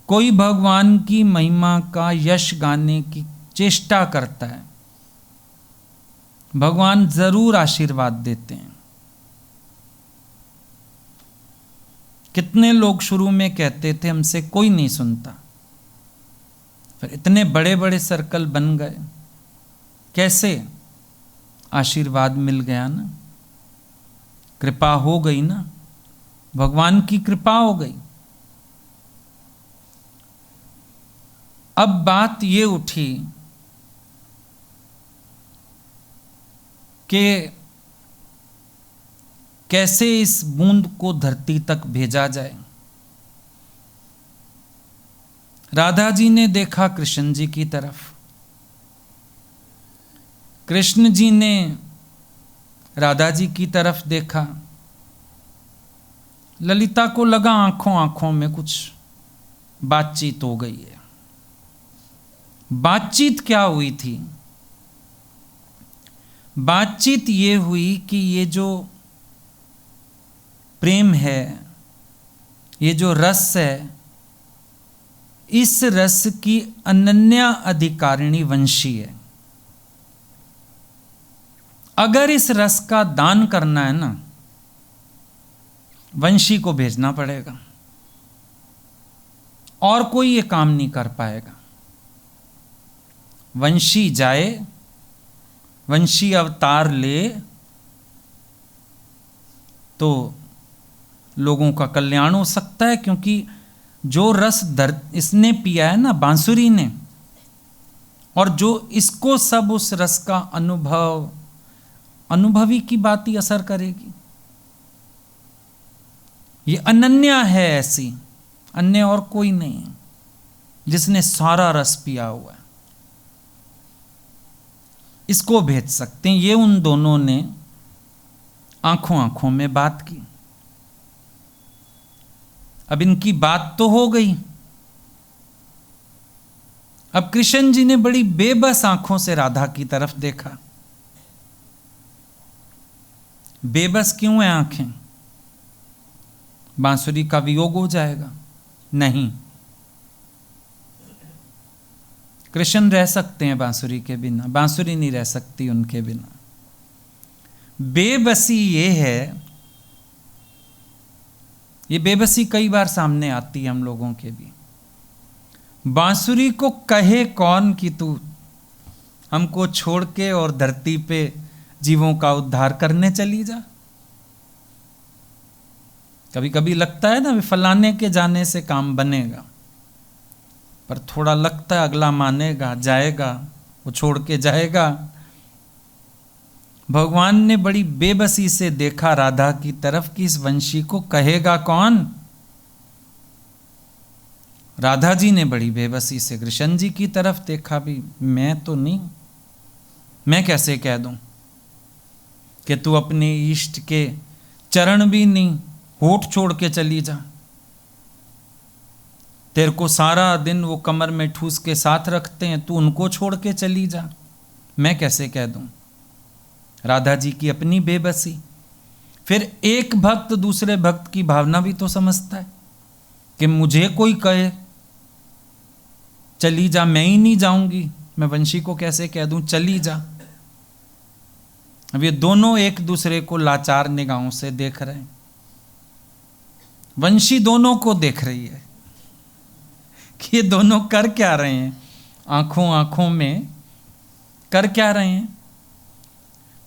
कोई भगवान की महिमा का यश गाने की चेष्टा करता है, भगवान जरूर आशीर्वाद देते हैं। कितने लोग शुरू में कहते थे हमसे कोई नहीं सुनता, फिर इतने बड़े बड़े सर्कल बन गए, कैसे? आशीर्वाद मिल गया ना, कृपा हो गई ना, भगवान की कृपा हो गई। अब बात ये उठी कि कैसे इस बूंद को धरती तक भेजा जाए। राधा जी ने देखा कृष्ण जी की तरफ, कृष्ण जी ने राधा जी की तरफ देखा। ललिता को लगा आंखों आंखों में कुछ बातचीत हो गई है। बातचीत क्या हुई थी? बातचीत ये हुई कि ये जो प्रेम है, ये जो रस है, इस रस की अनन्या अधिकारिणी वंशी है। अगर इस रस का दान करना है ना, वंशी को भेजना पड़ेगा, और कोई ये काम नहीं कर पाएगा। वंशी जाए, वंशी अवतार ले, तो लोगों का कल्याण हो सकता है। क्योंकि जो रस इसने पिया है ना, बांसुरी ने, और जो इसको सब उस रस का अनुभवी की बात ही असर करेगी। ये अनन्या है, ऐसी अन्य और कोई नहीं है जिसने सारा रस पिया हुआ है। इसको भेज सकते हैं। ये उन दोनों ने आंखों आंखों में बात की। अब इनकी बात तो हो गई। अब कृष्ण जी ने बड़ी बेबस आंखों से राधा की तरफ देखा। बेबस क्यों है आंखें? बांसुरी का वियोग हो जाएगा? नहीं, कृष्ण रह सकते हैं बांसुरी के बिना, बांसुरी नहीं रह सकती उनके बिना। बेबसी ये है, ये बेबसी कई बार सामने आती है हम लोगों के भी। बांसुरी को कहे कौन कि तू हमको छोड़ के और धरती पे जीवों का उद्धार करने चली जा। कभी कभी लगता है ना, फलाने के जाने से काम बनेगा, पर थोड़ा लगता है अगला मानेगा, जाएगा, वो छोड़ के जाएगा। भगवान ने बड़ी बेबसी से देखा राधा की तरफ कि इस वंशी को कहेगा कौन। राधा जी ने बड़ी बेबसी से कृष्ण जी की तरफ देखा। भी मैं तो नहीं, मैं कैसे कह दूं कि तू अपने इष्ट के चरण भी नहीं, होठ छोड़ के चली जा। तेरे को सारा दिन वो कमर में ठूस के साथ रखते हैं, तू उनको छोड़ के चली जा। मैं कैसे कह दूं? राधा जी की अपनी बेबसी। फिर एक भक्त दूसरे भक्त की भावना भी तो समझता है कि मुझे कोई कहे चली जा, मैं ही नहीं जाऊंगी, मैं वंशी को कैसे कह दूं चली जा। अब ये दोनों एक दूसरे को लाचार निगाहों से देख रहे हैं। वंशी दोनों को देख रही है कि ये दोनों कर क्या रहे हैं, आंखों आंखों में कर क्या रहे हैं।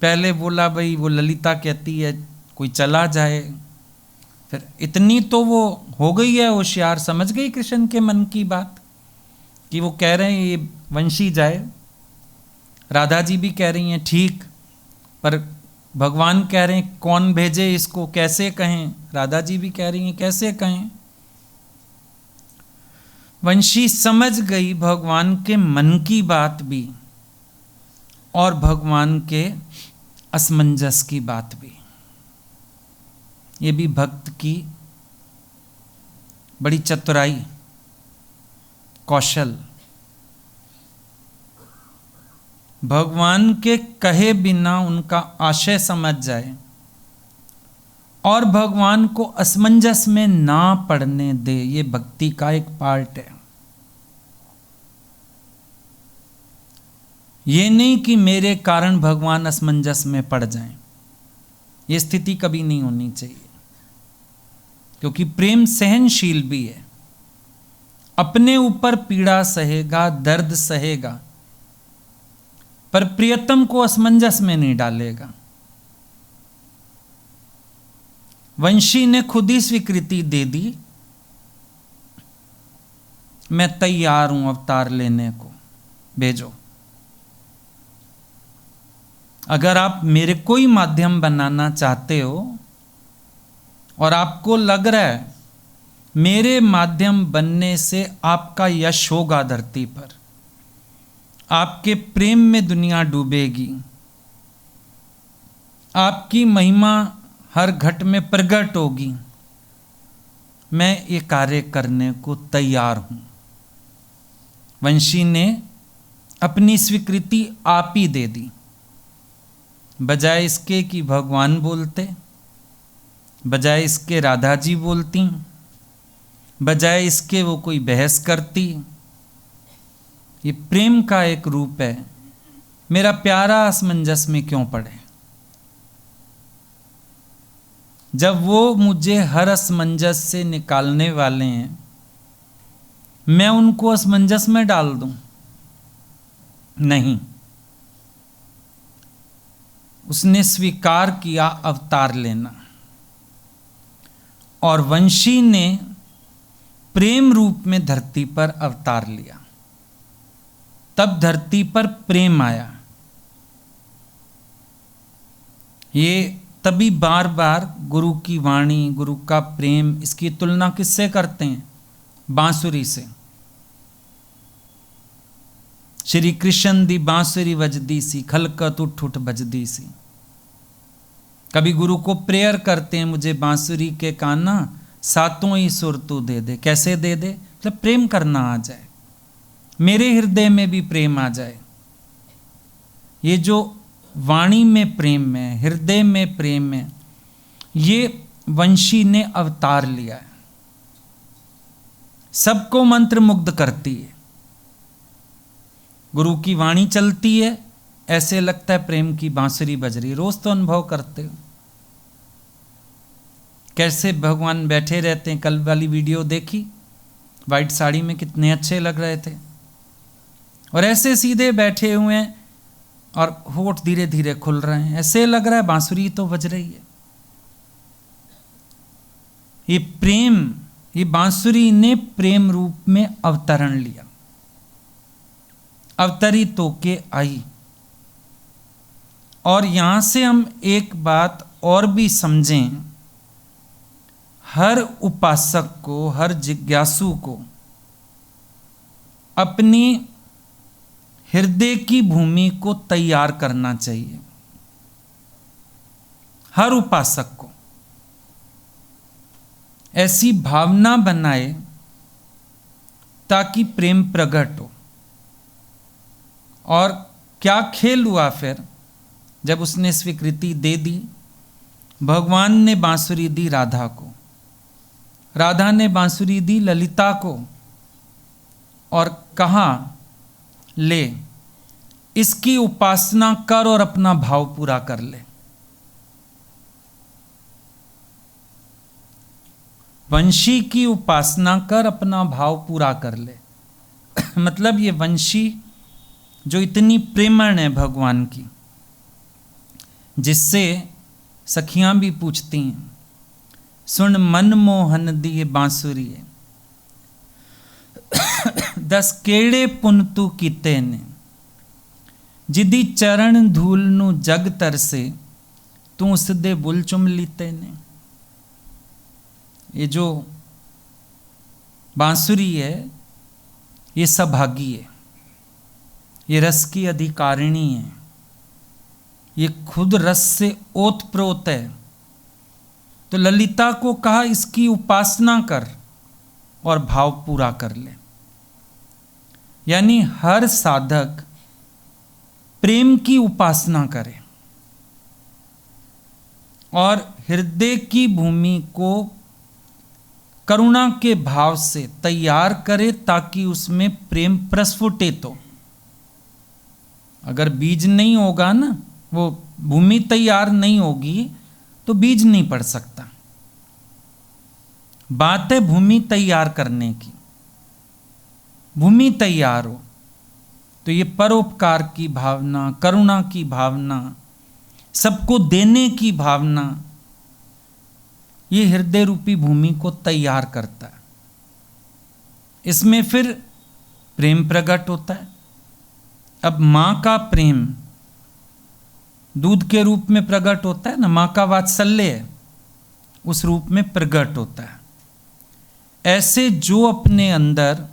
पहले बोला भाई, वो ललिता कहती है कोई चला जाए। फिर इतनी तो वो हो गई है होशियार, समझ गई कृष्ण के मन की बात कि वो कह रहे हैं ये वंशी जाए। राधा जी भी कह रही हैं ठीक, पर भगवान कह रहे हैं कौन भेजे इसको, कैसे कहें। राधा जी भी कह रही हैं कैसे कहें। वंशी समझ गई भगवान के मन की बात भी और भगवान के असमंजस की बात भी। ये भी भक्त की बड़ी चतुराई, कौशल। भगवान के कहे बिना उनका आशय समझ जाए और भगवान को असमंजस में ना पड़ने दे, ये भक्ति का एक पार्ट है। ये नहीं कि मेरे कारण भगवान असमंजस में पड़ जाएं, ये स्थिति कभी नहीं होनी चाहिए। क्योंकि प्रेम सहनशील भी है, अपने ऊपर पीड़ा सहेगा, दर्द सहेगा, पर प्रियतम को असमंजस में नहीं डालेगा। वंशी ने खुद ही स्वीकृति दे दी, मैं तैयार हूं अवतार लेने को, भेजो। अगर आप मेरे कोई माध्यम बनाना चाहते हो और आपको लग रहा है मेरे माध्यम बनने से आपका यश होगा धरती पर, आपके प्रेम में दुनिया डूबेगी, आपकी महिमा हर घट में प्रकट होगी, मैं ये कार्य करने को तैयार हूं। वंशी ने अपनी स्वीकृति आप ही दे दी। बजाय इसके कि भगवान बोलते, बजाय इसके राधा जी बोलती, बजाय इसके वो कोई बहस करती। ये प्रेम का एक रूप है। मेरा प्यारा असमंजस में क्यों पड़े? जब वो मुझे हर असमंजस से निकालने वाले हैं, मैं उनको असमंजस में डाल दूं? नहीं। उसने स्वीकार किया अवतार लेना, और वंशी ने प्रेम रूप में धरती पर अवतार लिया। तब धरती पर प्रेम आया। ये तभी बार बार गुरु की वाणी, गुरु का प्रेम, इसकी तुलना किससे करते हैं? बांसुरी से। श्री कृष्ण दी बांसुरी वजदी सी, खलकत उठ उठ बजदी सी। कभी गुरु को प्रेयर करते हैं, मुझे बांसुरी के काना सातों ही सुर तू दे दे। कैसे दे दे? मतलब प्रेम करना आ जाए, मेरे हृदय में भी प्रेम आ जाए। ये जो वाणी में प्रेम है, हृदय में प्रेम है, ये वंशी ने अवतार लिया है। सबको मंत्र मुग्ध करती है। गुरु की वाणी चलती है, ऐसे लगता है प्रेम की बांसुरी बज रही। रोज तो अनुभव करते हो कैसे भगवान बैठे रहते हैं। कल वाली वीडियो देखी, वाइट साड़ी में कितने अच्छे लग रहे थे, और ऐसे सीधे बैठे हुए हैं और होठ धीरे धीरे खुल रहे हैं। ऐसे लग रहा है बांसुरी तो बज रही है। ये प्रेम, ये बांसुरी ने प्रेम रूप में अवतरण लिया, अवतरित होके आई। और यहां से हम एक बात और भी समझें, हर उपासक को, हर जिज्ञासु को अपनी हृदय की भूमि को तैयार करना चाहिए। हर उपासक को ऐसी भावना बनाए ताकि प्रेम प्रकट हो। और क्या खेल हुआ फिर जब उसने स्वीकृति दे दी? भगवान ने बांसुरी दी राधा को, राधा ने बांसुरी दी ललिता को, और कहा ले इसकी उपासना कर और अपना भाव पूरा कर ले। वंशी की उपासना कर, अपना भाव पूरा कर ले। मतलब ये वंशी जो इतनी प्रेमण है भगवान की, जिससे सखियां भी पूछती हैं, सुन मन मोहन दिए बांसुरी है, 10 केड़े पुन तू कीते ने, जिदी चरण धूल नू जग तरसे, तू उसदे बुल चुम लीते ने। ये जो बांसुरी है, ये सभागी है, ये रस की अधिकारिणी है, ये खुद रस से ओतप्रोत है। तो ललिता को कहा इसकी उपासना कर और भाव पूरा कर ले। यानी हर साधक प्रेम की उपासना करे और हृदय की भूमि को करुणा के भाव से तैयार करे, ताकि उसमें प्रेम प्रस्फुटित हो। अगर बीज नहीं होगा ना, वो भूमि तैयार नहीं होगी तो बीज नहीं पड़ सकता। बात है भूमि तैयार करने की। भूमि तैयार हो तो ये परोपकार की भावना, करुणा की भावना, सबको देने की भावना, ये हृदय रूपी भूमि को तैयार करता है। इसमें फिर प्रेम प्रकट होता है। अब मां का प्रेम दूध के रूप में प्रकट होता है ना, मां का वात्सल्य उस रूप में प्रकट होता है। ऐसे जो अपने अंदर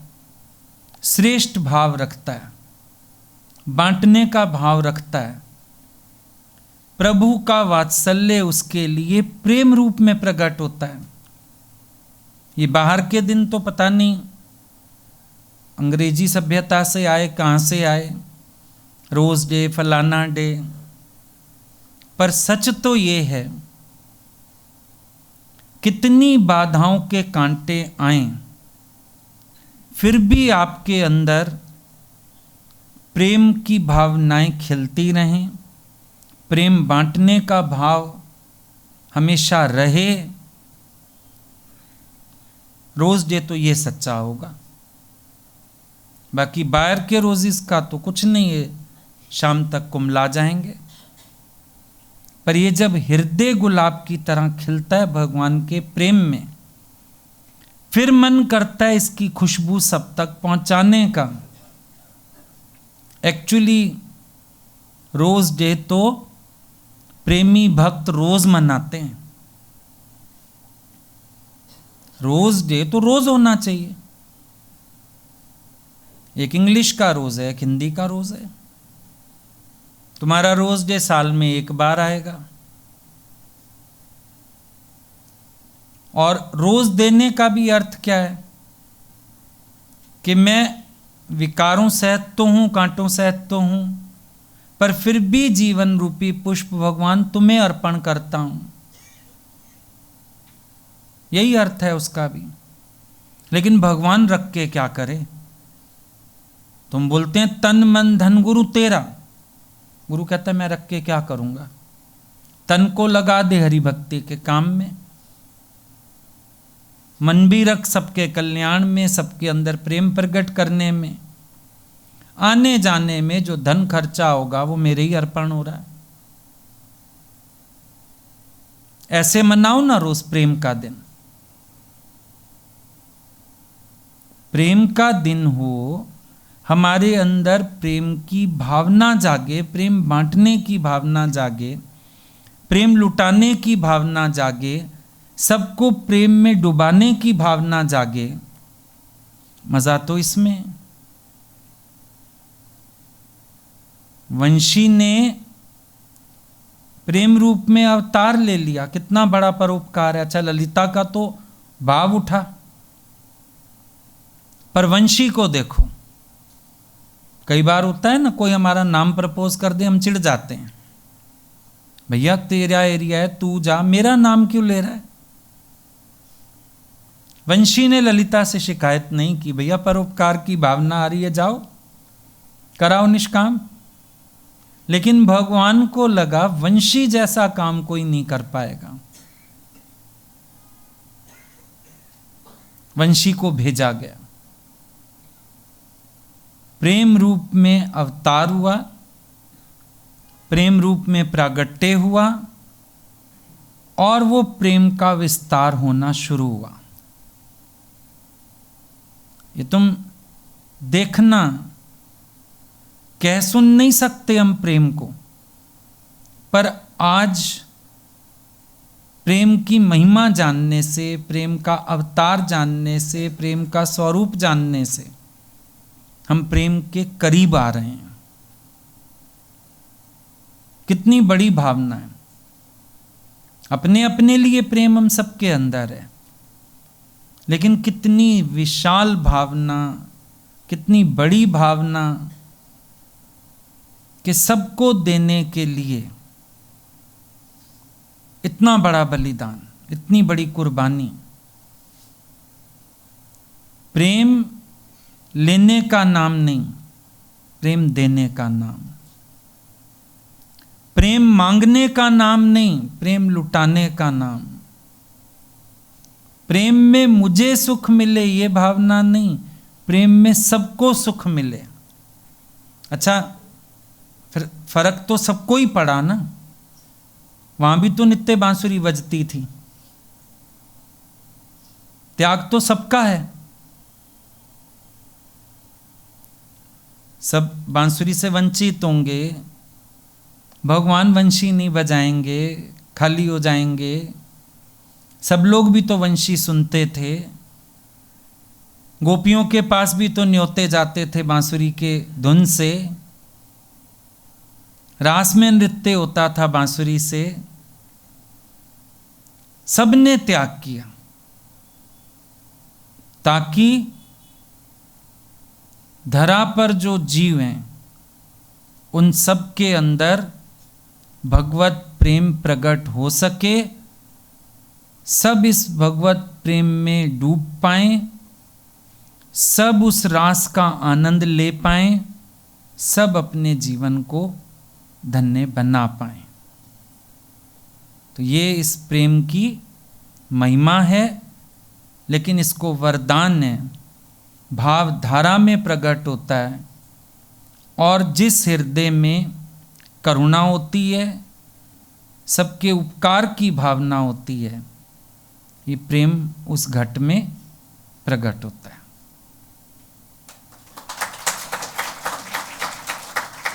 श्रेष्ठ भाव रखता है, बांटने का भाव रखता है, प्रभु का वात्सल्य उसके लिए प्रेम रूप में प्रकट होता है। ये बाहर के दिन तो पता नहीं अंग्रेजी सभ्यता से आए, कहाँ से आए, रोज डे, फलाना डे, पर सच तो ये है, कितनी बाधाओं के कांटे आएं, फिर भी आपके अंदर प्रेम की भावनाएं खिलती रहें, प्रेम बांटने का भाव हमेशा रहे। रोज डे तो ये सच्चा होगा। बाकी बाहर के रोजिस का तो कुछ नहीं है, शाम तक कुमला जाएंगे। पर ये जब हृदय गुलाब की तरह खिलता है भगवान के प्रेम में, फिर मन करता है इसकी खुशबू सब तक पहुंचाने का। एक्चुअली रोज डे तो प्रेमी भक्त रोज मनाते हैं। रोज डे तो रोज होना चाहिए। एक इंग्लिश का रोज है, एक हिंदी का रोज है। तुम्हारा रोज डे साल में एक बार आएगा। और रोज देने का भी अर्थ क्या है कि मैं विकारों सहित तो हूं, कांटों सहित तो हूं, पर फिर भी जीवन रूपी पुष्प भगवान तुम्हें अर्पण करता हूं। यही अर्थ है उसका भी। लेकिन भगवान रख के क्या करे? तुम बोलते हैं तन मन धन गुरु तेरा। गुरु कहता है मैं रख के क्या करूंगा? तन को लगा दे हरि भक्ति के काम में, मन भी रख सबके कल्याण में, सबके अंदर प्रेम प्रकट करने में। आने जाने में जो धन खर्चा होगा वो मेरे ही अर्पण हो रहा है। ऐसे मनाओ ना रोज प्रेम का दिन। प्रेम का दिन हो, हमारे अंदर प्रेम की भावना जागे, प्रेम बांटने की भावना जागे, प्रेम लुटाने की भावना जागे, सबको प्रेम में डुबाने की भावना जागे। मजा तो इसमें। वंशी ने प्रेम रूप में अवतार ले लिया, कितना बड़ा परोपकार है। अच्छा, ललिता का तो भाव उठा, पर वंशी को देखो। कई बार होता है ना, कोई हमारा नाम प्रपोज कर दे, हम चिढ़ जाते हैं, भैया तेरा एरिया है, तू जा, मेरा नाम क्यों ले रहा है? वंशी ने ललिता से शिकायत नहीं की, भैया परोपकार की भावना आ रही है, जाओ कराओ निष्काम। लेकिन भगवान को लगा वंशी जैसा काम कोई नहीं कर पाएगा। वंशी को भेजा गया, प्रेम रूप में अवतार हुआ, प्रेम रूप में प्रागट्य हुआ, और वो प्रेम का विस्तार होना शुरू हुआ। ये तुम देखना, कह सुन नहीं सकते हम प्रेम को, पर आज प्रेम की महिमा जानने से, प्रेम का अवतार जानने से, प्रेम का स्वरूप जानने से हम प्रेम के करीब आ रहे हैं। कितनी बड़ी भावना है। अपने अपने लिए प्रेम हम सबके अंदर है, लेकिन कितनी विशाल भावना, कितनी बड़ी भावना कि सबको देने के लिए इतना बड़ा बलिदान, इतनी बड़ी कुर्बानी। प्रेम लेने का नाम नहीं, प्रेम देने का नाम। प्रेम मांगने का नाम नहीं, प्रेम लुटाने का नाम। प्रेम में मुझे सुख मिले ये भावना नहीं, प्रेम में सबको सुख मिले। अच्छा, फिर फर्क तो सबको ही पड़ा ना। वहां भी तो नित्य बांसुरी बजती थी, त्याग तो सबका है। सब बांसुरी से वंचित होंगे, भगवान वंशी नहीं बजाएंगे, खाली हो जाएंगे। सब लोग भी तो वंशी सुनते थे, गोपियों के पास भी तो न्योते जाते थे बांसुरी के धुन से। रास में नृत्य होता था बांसुरी से। सबने त्याग किया ताकि धरा पर जो जीव हैं उन सब के अंदर भगवत प्रेम प्रकट हो सके, सब इस भगवत प्रेम में डूब पाएं, सब उस रास का आनंद ले पाएं, सब अपने जीवन को धन्य बना पाएं। तो ये इस प्रेम की महिमा है, लेकिन इसको वरदान है, भाव धारा में प्रकट होता है। और जिस हृदय में करुणा होती है, सबके उपकार की भावना होती है, ये प्रेम उस घट में प्रकट होता है।